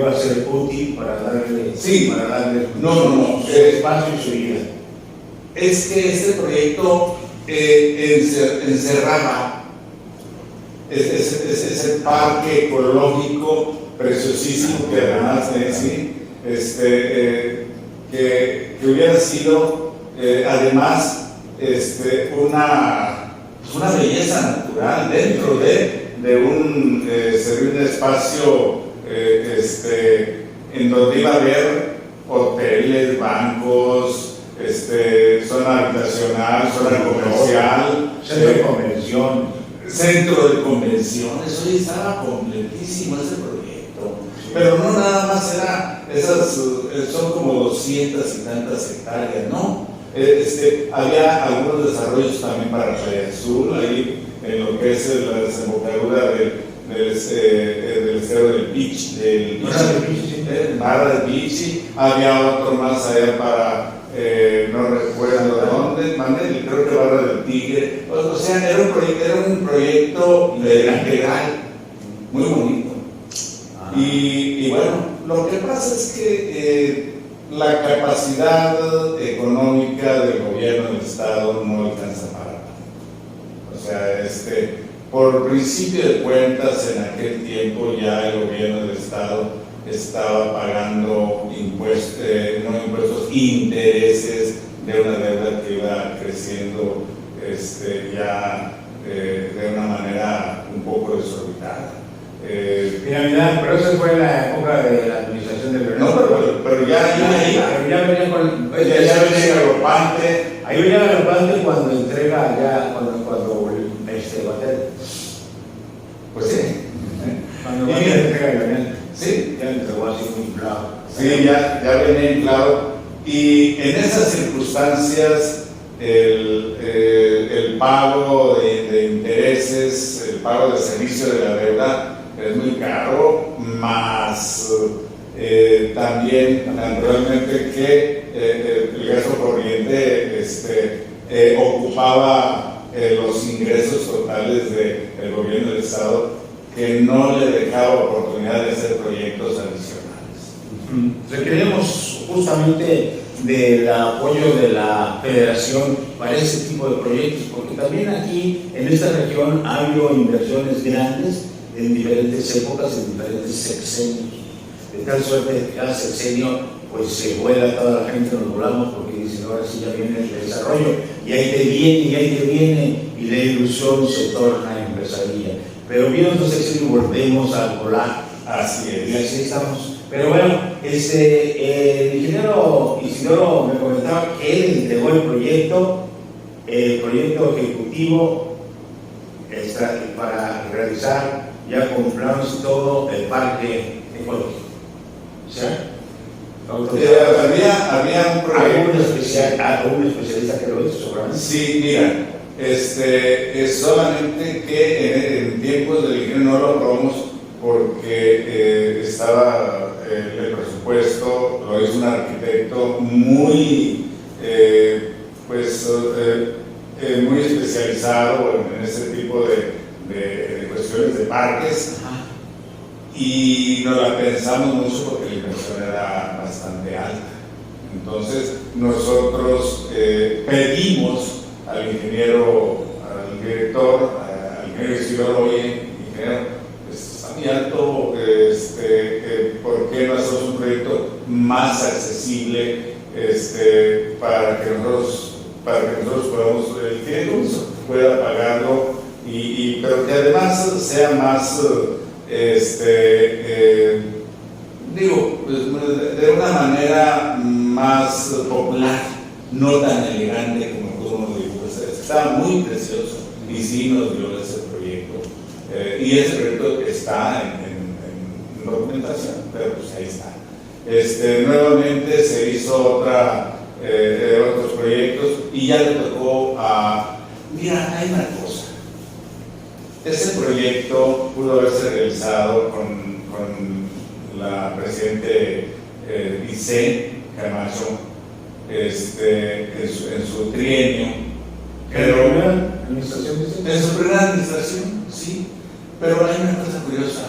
a ser útil para darle, no, espacio y su vida. Es que este proyecto encerraba ese parque ecológico preciosísimo que además que hubiera sido además una belleza natural dentro de un espacio en donde iba a haber hoteles, bancos, zona habitacional, zona comercial, centro de convenciones. Hoy estaba completísimo ese proyecto, pero no nada más era son como 200 y tantas hectáreas, ¿no? Había algunos desarrollos también para Playa Azul, ahí en lo que es la desembocadura del estero del Beach, Barra del Beach, había otro más allá para no recuerdo dónde, creo que Barra del Tigre. O sea, era un proyecto integral muy bonito. Y bueno, lo que pasa es que la capacidad económica del gobierno del estado no alcanza para tanto. O sea, por principio de cuentas, en aquel tiempo ya el gobierno del estado estaba pagando intereses de una deuda que iba creciendo ya de una manera un poco desorbitada. Pero eso fue en la época de la administración de Leonel. No, pero ya venía con ya venía galopante. Ahí venía galopante cuando entrega ya, cuando Guatel. Pues sí. Cuando Guatel entrega a Leonel. Sí. Ya entregó así muy inflado. Sí, ya venía inflado. Y en esas circunstancias, el pago de intereses, el pago de servicio de la deuda es muy caro, más también naturalmente que el gasto corriente ocupaba los ingresos totales del gobierno del estado, que no le dejaba oportunidad de hacer proyectos adicionales. Queremos justamente del apoyo de la federación para ese tipo de proyectos, porque también aquí en esta región ha habido inversiones grandes en diferentes épocas, en diferentes sexenios, de tal suerte que cada sexenio pues se vuela, toda la gente, nos volamos porque dicen ahora sí ya viene el desarrollo y ahí te viene y ahí te viene y la ilusión se torna empresaría, pero viene otro sexenio y volvemos a volar. Así es. Y así estamos. Pero bueno, el ingeniero Isidoro me comentaba que él entregó el proyecto ejecutivo para realizar ya con planos y todo el parque ecológico. ¿Sí? Había un proyecto. ¿Algún especialista que lo hizo seguramente? Sí, mira, es solamente que en tiempos del ingeniero no lo aprobamos porque estaba el presupuesto, lo hizo un arquitecto muy muy especializado en ese tipo de cuestiones de parques. Ajá. Y nos la pensamos mucho porque la inversión era bastante alta. Entonces nosotros pedimos al ingeniero, al director, al ingeniero Isidoro, oye, ingeniero, está muy alto, ¿por qué no hacemos un proyecto más accesible para que nosotros podamos, el ingeniero pueda pagarlo pero que además sea más de una manera más popular, no tan elegante como tú nos dijo. Estaba muy precioso y sí nos dio ese proyecto. Y ese proyecto está en documentación, pero pues ahí está. Nuevamente se hizo otros proyectos y ya le tocó a... Mira, hay una cosa. Ese proyecto pudo haberse realizado con la presidente Ise Camacho en su trienio. Pero en su primera administración, sí. Pero hay una cosa curiosa.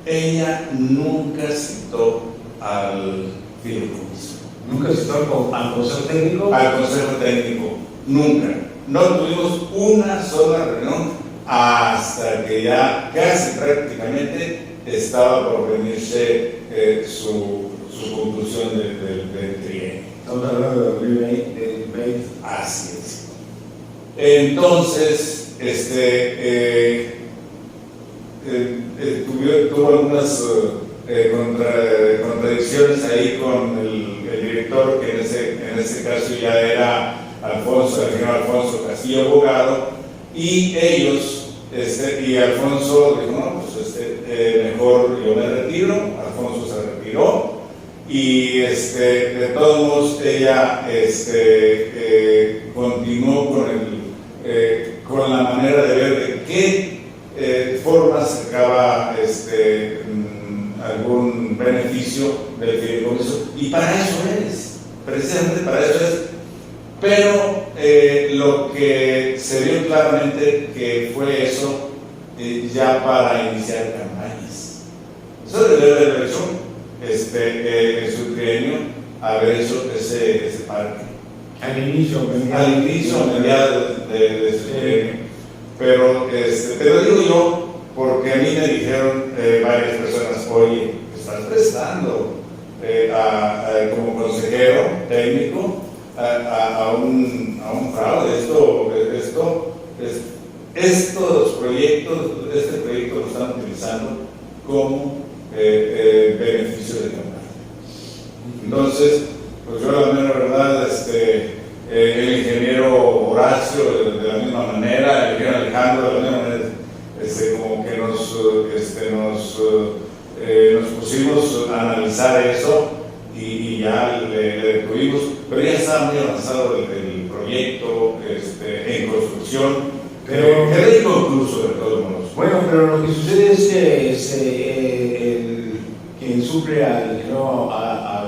Ella nunca citó al fideicomiso. ¿Nunca citó al consejo técnico? Al consejo técnico, nunca. No tuvimos una sola reunión hasta que ya casi prácticamente estaba por venirse su conclusión del trienio. Estamos hablando de 2020. Así es. Entonces, tuvo algunas contradicciones ahí con el director, que en ese caso ya era el señor Alfonso Castillo, abogado, y ellos, y Alfonso dijo, no, pues mejor yo me retiro. Alfonso se retiró y de todos modos ella continuó con la manera de ver de qué forma sacaba algún beneficio del fideicomiso, y para eso precisamente para eso es. Pero lo que se vio claramente que fue eso ya para iniciar campañas. Eso debe haber hecho en su trienio, haber hecho ese parque. Al inicio, mediados de su trienio. Pero te lo digo yo porque a mí me dijeron varias personas, oye, estás prestando como consejero técnico a un fraude. Estos proyectos, este proyecto lo están utilizando como beneficio de campaña. Entonces, pues yo la mera verdad, el ingeniero Horacio de la misma manera, el ingeniero Alejandro de la misma manera, como que nos pusimos a analizar eso y ya le tuvimos, pero ya estaba muy avanzado el proyecto en construcción, pero quedó inconcluso de todos modos. Bueno, pero lo que sucede es que quien suple a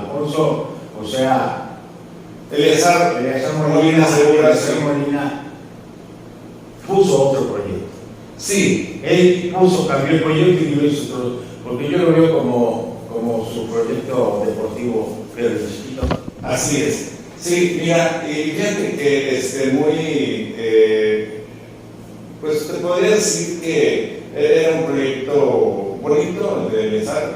Alfonso, o sea, Eleazar Molina puso otro proyecto. Sí, Él cambió el proyecto y lo hizo otro, porque yo lo veo como su proyecto deportivo, pero chiquito. Así es. Sí, mira, y fíjate que muy, pues te podría decir que era un proyecto bonito de Lesar,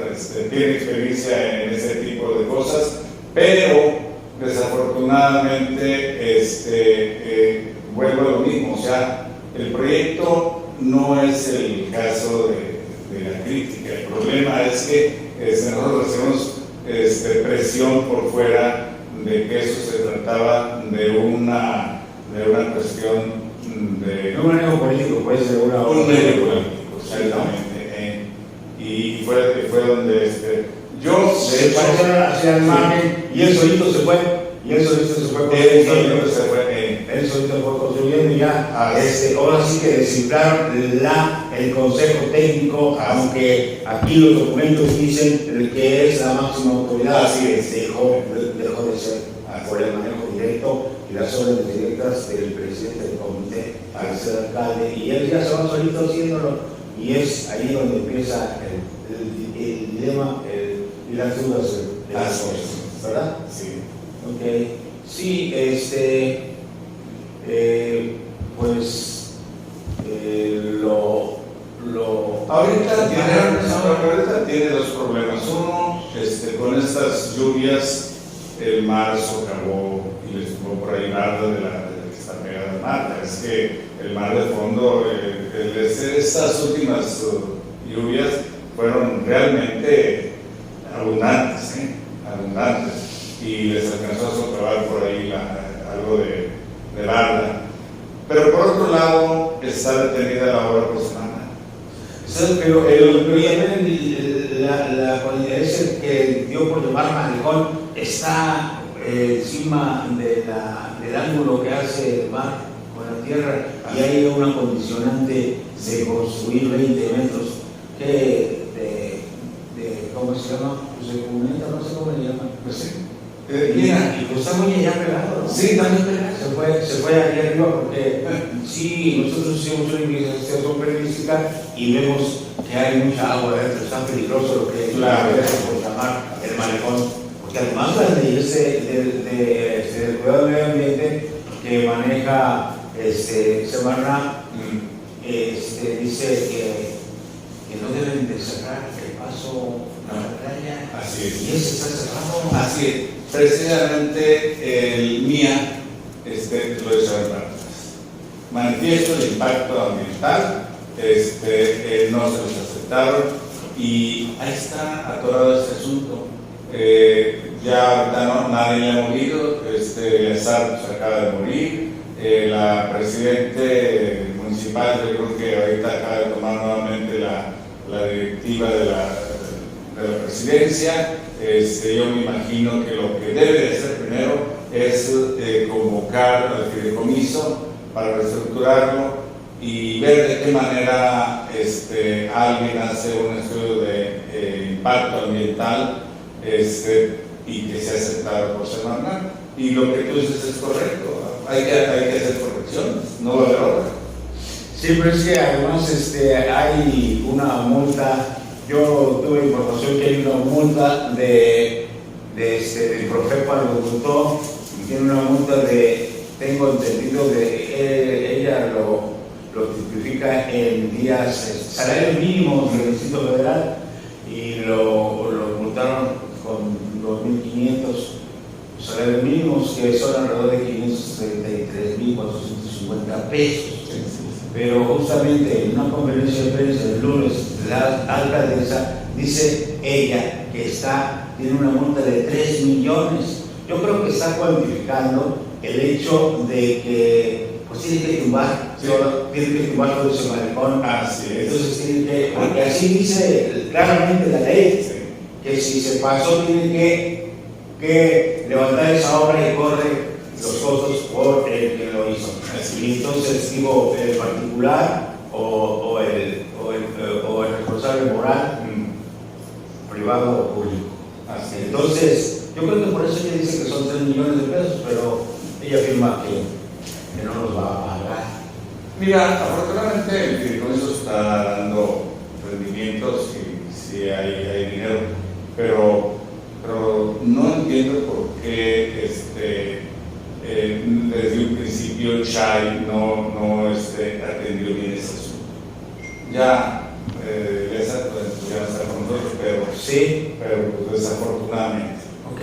tiene experiencia en ese tipo de cosas, pero desafortunadamente vuelvo a lo mismo, o sea, el proyecto no es el caso de la crítica, el problema es que nosotros hacemos presión por fuera de que eso se trataba de una cuestión de un manejo político, pues, de una un medio político, exactamente. Y fue donde yo se pasaron hacia el margen y el solito se fue, él solito fue construyendo y ya, ahora sí que desinflaron el consejo técnico, aunque aquí los documentos dicen que es la máxima autoridad, así es. dejó de ser por el manejo directo y las órdenes directas del presidente del comité al ser alcalde, y él ya se va solito haciéndolo, y es ahí donde empieza el dilema y las dudas de las cosas, ¿verdad? Sí. Ok, sí, pues ahorita tiene dos problemas. Uno, con estas lluvias, el mar socavó y les tuvo por ahí barda de la que está pegada al mar. Es que el mar de fondo, estas últimas lluvias fueron realmente abundantes, y les alcanzó a socavar por ahí algo de barda. Pero por otro lado, está detenida la obra por semana. Pero ese que dio por llamar malecón está encima del ángulo que hace el mar con la tierra, y hay una condicionante de construir 20 metros ¿cómo se llama? Pues de cuneta, no sé cómo le llaman. Pues sí. Mira, y pues está muy allá pegado, ¿no? Sí, también se fue aquí arriba porque sí, nosotros hicimos una investigación periodística y vemos que hay mucha agua adentro, está peligroso lo que por llamar el malecón, porque además las leyes del cuidado del medio ambiente que maneja Semarnat, dice que no deben de cerrar el paso a la playa. Así es. Y ese está cerrado. Así es. Precisamente el MIA lo hizo en partes. Manifiesto el impacto ambiental, no se los aceptaron y ahí está atorado este asunto. Ya nadie le ha movido, Lesar se acaba de morir, la presidente municipal, yo creo que ahorita acaba de tomar nuevamente la directiva de la presidencia. Yo me imagino que lo que debe de hacer primero es convocar al fideicomiso para reestructurarlo y ver de qué manera alguien hace un estudio de impacto ambiental y que sea aceptado por Semarnat. Y lo que tú dices es correcto, hay que hacer correcciones, no va a haber otra. Sí, pero es que además hay una multa. Yo tuve información que hay una multa del Profepa, lo ocultó, y tiene una multa tengo entendido, ella lo tipifica en días, salarios mínimos del Distrito Federal, y lo multaron con 2.500 salarios mínimos, que son alrededor de 533.450 pesos. Pero justamente en una conferencia de prensa el lunes, la alcaldesa dice ella que tiene una multa de 3 millones. Yo creo que está cuantificando el hecho de que pues tiene que tumbar todo ese malecón. Entonces tiene que, porque así dice claramente la ley, que si se pasó tiene que levantar esa obra y corre los costos por el que lo hizo. Y entonces digo, el particular o el responsable moral, privado o público. Entonces, yo creo que por eso ella dice que son 3 millones de pesos, pero ella afirma que no los va a pagar. Mira, afortunadamente el fideicomiso está dando rendimientos y sí hay dinero, pero no entiendo por qué Sí. pero pues, desafortunadamente. Ok.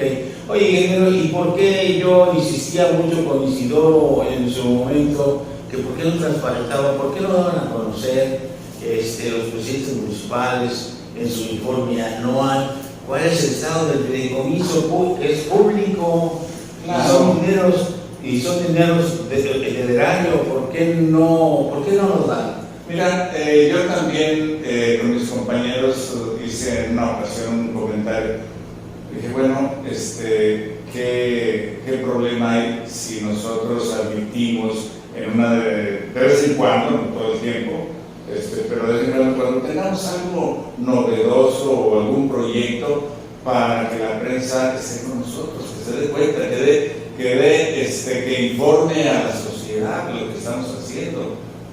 Oye, ingeniero, ¿y por qué yo insistía mucho con Isidoro en su momento que por qué no transparentaban, por qué no daban a conocer los presidentes municipales en su informe anual cuál es el estado del fideicomiso, que es público, Claro. y son dineros del erario? ¿Por qué no los dan? Mira, yo también con mis compañeros hice en una ocasión un comentario. Dije, bueno, ¿qué problema hay si nosotros admitimos de vez en cuando, no todo el tiempo, pero de vez en cuando tengamos algo novedoso o algún proyecto para que la prensa esté con nosotros, que se dé cuenta, que informe a la sociedad de lo que estamos haciendo?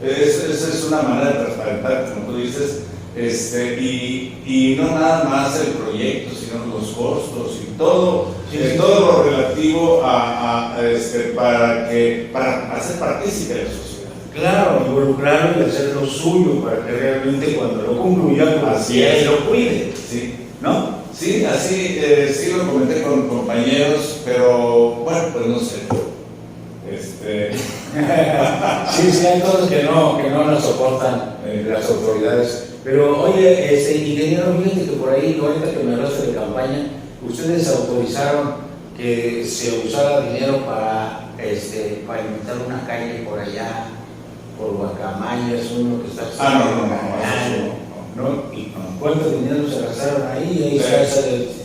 Esa es una manera de transparentar, como tú dices, y no nada más el proyecto, sino los costos y todo, todo lo relativo para hacer partícipe de la sociedad. Claro, involucrarlo y hacer lo suyo para que realmente cuando lo concluya, Así es. lo cuide, Sí. ¿no? Sí, así sí lo comenté con compañeros, pero bueno, pues no sé. Sí, hay cosas que no las soportan las autoridades. Pero oye, ingeniero, fíjate que por ahí, ahorita que me hablaste de campaña, ustedes autorizaron que se usara dinero para inventar una calle por allá, por Guacamaya, es uno que está... ¿no? ¿Y cuánto dinero se gastaron ahí? Ahí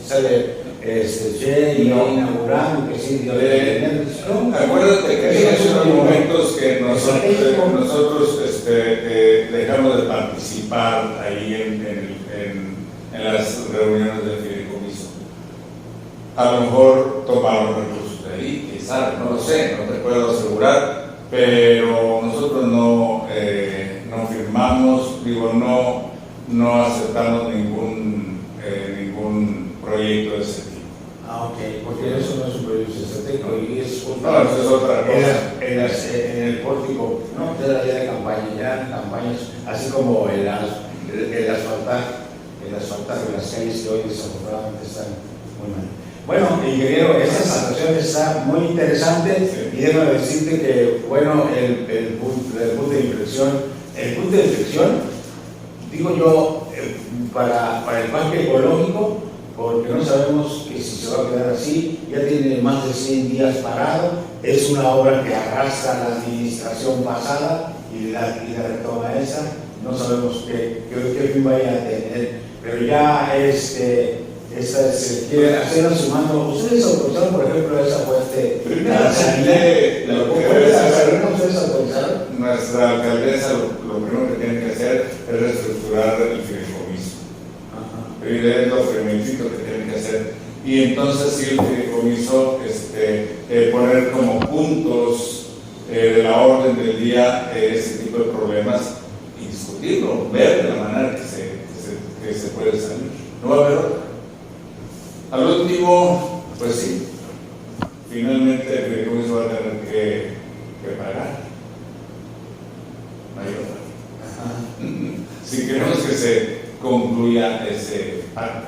sale Che y No. inaugurando, que sí, Acuérdate que en esos momentos que nosotros dejamos de participar ahí en las reuniones del fideicomiso. A lo mejor tomaron recursos de ahí, quién sabe, no lo sé, no te puedo asegurar, pero nosotros no firmamos, no aceptamos ningún proyecto de ese tipo. Ah, ok, porque eso no es un proyecto estratégico y es No, eso es otra cosa. en el pórtico, no, ya de campaña, ya en campañas, así como el asfaltar de las calles que hoy desafortunadamente están muy mal. Bueno, ingeniero, esta situación está muy interesante y déjame decirte que, bueno, el punto de inflexión, digo yo, para el parque ecológico, porque no sabemos que si se va a quedar así, ya tiene más de 100 días parado, es una obra que arrastra la administración pasada y la retoma esa, no sabemos qué fin vaya a tener, pero ya se quiere hacer sumando. ¿Ustedes autorizaron, por ejemplo, esa fuente? ¿Ustedes autorizaron? Nuestra alcaldesa lo primero que tiene que hacer es reestructurar el fideicomiso. Es lo primerito que tienen que hacer. Y entonces sí el fideicomiso poner como puntos de la orden del día ese tipo de problemas y discutirlo, ver de la manera que se puede salir. No va a haber otra. Al último, pues sí, finalmente el fideicomiso va a tener que pagar. No hay otra. Si queremos que se concluya ese pacto,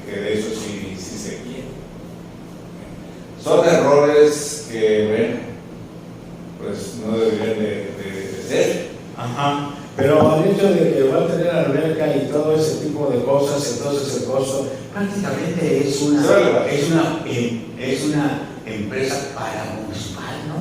que de eso sí se quiere. Son errores que, bueno, pues no deberían de ser. Ajá. Pero el hecho de que va a tener alberca y todo ese tipo de cosas, entonces el costo prácticamente es una empresa paramunicipal, ¿no?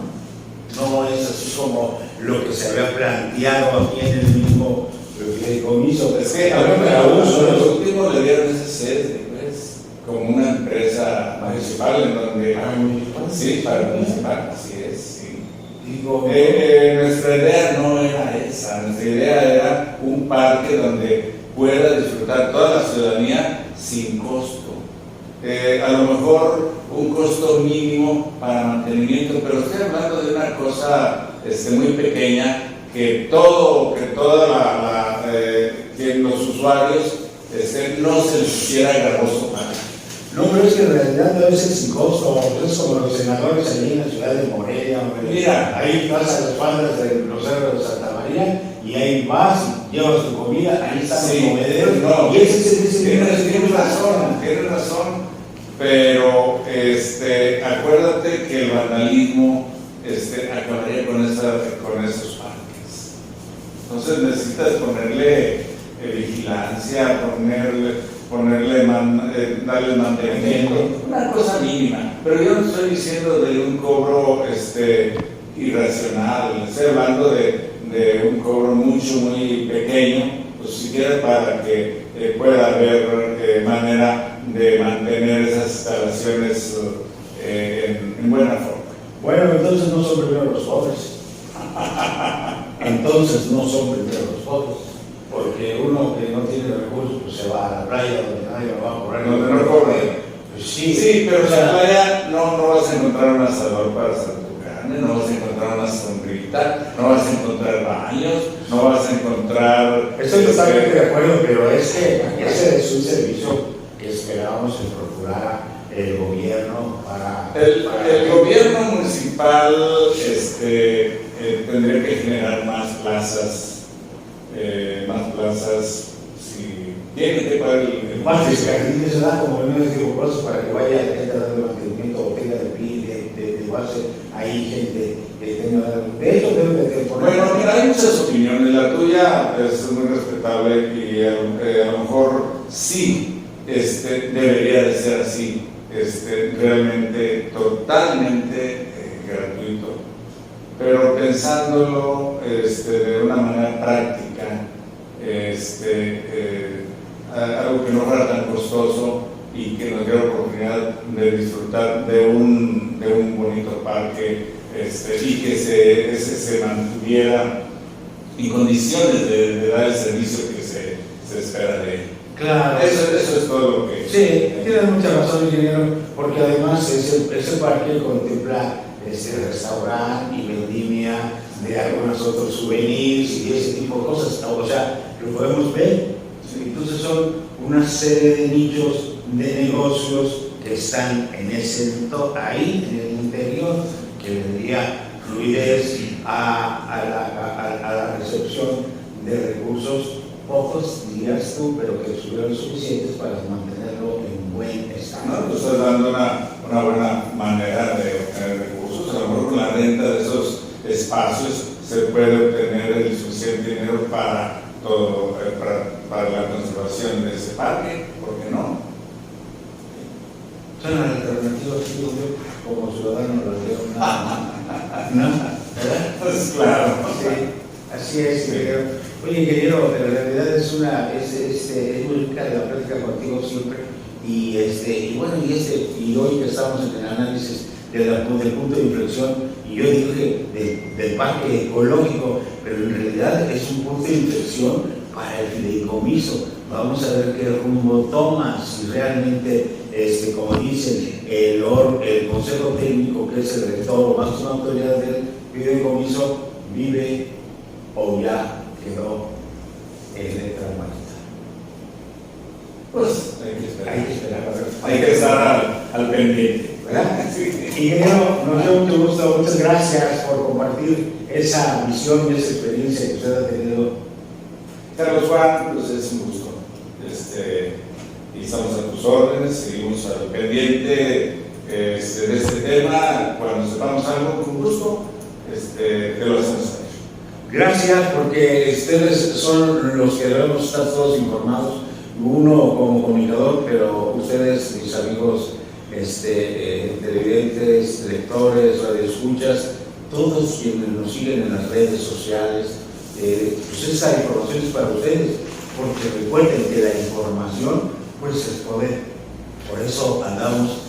No es así como lo que se había planteado aquí en el mismo fideicomiso. Es que a los últimos le dieron ese sede, pues, como una empresa municipal en donde... Sí, paramunicipal, así es, sí. Nuestra idea no era esa, nuestra idea era un parque donde pueda disfrutar toda la ciudadanía sin costo. A lo mejor un costo mínimo para mantenimiento, pero estoy hablando de una cosa muy pequeña que que los usuarios no se les hiciera gravoso pagar. No, pero es que en realidad debe ser sin costo, es como los senadores allí en la ciudad de Morelia. Mira, ahí pasan las faldas de los cerros de Santa María y ahí vas llevas tu comida, ahí están Sí, los comederos, no, y ese es el tienes razón, pero acuérdate que el vandalismo acabaría con esos parques. Entonces necesitas ponerle vigilancia, darle mantenimiento, una cosa mínima. Pero yo no estoy diciendo de un cobro irracional, estoy hablando de un cobro muy pequeño, pues siquiera para que pueda haber manera de mantener esas instalaciones en buena forma. Bueno, entonces no son primero los pobres. Entonces no son primero los pobres. Porque uno que no tiene recursos, pues se va a la playa donde nadie lo va a cobrar. Donde no cobre. Pues sí, Sí, pero en la playa no vas a encontrar un asador para hacer tu carne, no vas a encontrar una sombrita, no vas a encontrar baños, no vas a encontrar... Estoy totalmente de acuerdo, pero ese es un servicio que esperábamos que procurara el gobierno para... El gobierno municipal tendría que generar más plazas, si tiene que pagar el Más descarrillos se da como medios rigurosos para que vaya gente a darle mantenimiento o tenga de base ahí gente que tenga... De hecho, debe de tener... Bueno, mira, hay muchas opiniones, la tuya es muy respetable y a lo mejor sí debería de ser así, realmente totalmente gratuito, pero pensándolo de una manera práctica, algo que no fuera tan costoso y que nos diera la oportunidad de disfrutar de un bonito parque y que se mantuviera en condiciones de dar el servicio que se espera de él. Claro. Eso es todo lo que... Sí, tienes mucha razón, ingeniero, porque además ese parque contempla restaurante y vendimia de algunos otros souvenirs y ese tipo de cosas. O sea, lo podemos ver. Entonces son una serie de nichos de negocios que están ahí en el interior, que le daría fluidez a la recepción de recursos, pocos dirías tú, pero que estuvieran suficientes para mantenerlo en buen estado. No, tú estás dando una buena manera de obtener recursos. A lo mejor con la renta de esos espacios se puede obtener el suficiente dinero para todo, para la conservación de ese parque, ¿por qué no? Son las alternativas, digo yo, como ciudadano las veo. ¿No? ¿Verdad? Pues claro. Sí, así es, ingeniero. Oye, ingeniero, la realidad es muy rica de la plática contigo siempre. Y bueno, y hoy que estamos en el análisis del punto de inflexión, y yo dije del parque ecológico, pero en realidad es un punto de inflexión para el fideicomiso. Vamos a ver qué rumbo toma, si realmente, como dicen, el Consejo Técnico, que es el rector o máxima autoridad del fideicomiso, vive o ya quedó en letra muerta. Pues hay que esperar. Hay que estar al pendiente. ¿Verdad? Sí. Ingeniero, nos dio mucho gusto, muchas gracias por compartir esa visión y esa experiencia que usted ha tenido. Carlos Juan, pues es un gusto. Y estamos a tus órdenes, seguimos al pendiente de este tema. Cuando sepamos algo, con gusto, te lo hacemos saber. Gracias, porque ustedes son los que debemos estar todos informados. Uno como comunicador, pero ustedes, mis amigos televidentes, lectores, radioescuchas, todos quienes nos siguen en las redes sociales, pues esa información es para ustedes, porque recuerden que la información pues es poder. Por eso andamos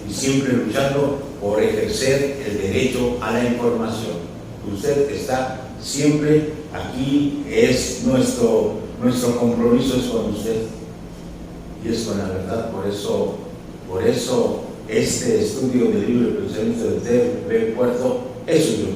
siempre luchando por ejercer el derecho a la información. Usted está siempre aquí, es nuestro compromiso es con usted y es con la verdad. Por eso este estudio de libre pensamiento de TV Puerto es suyo.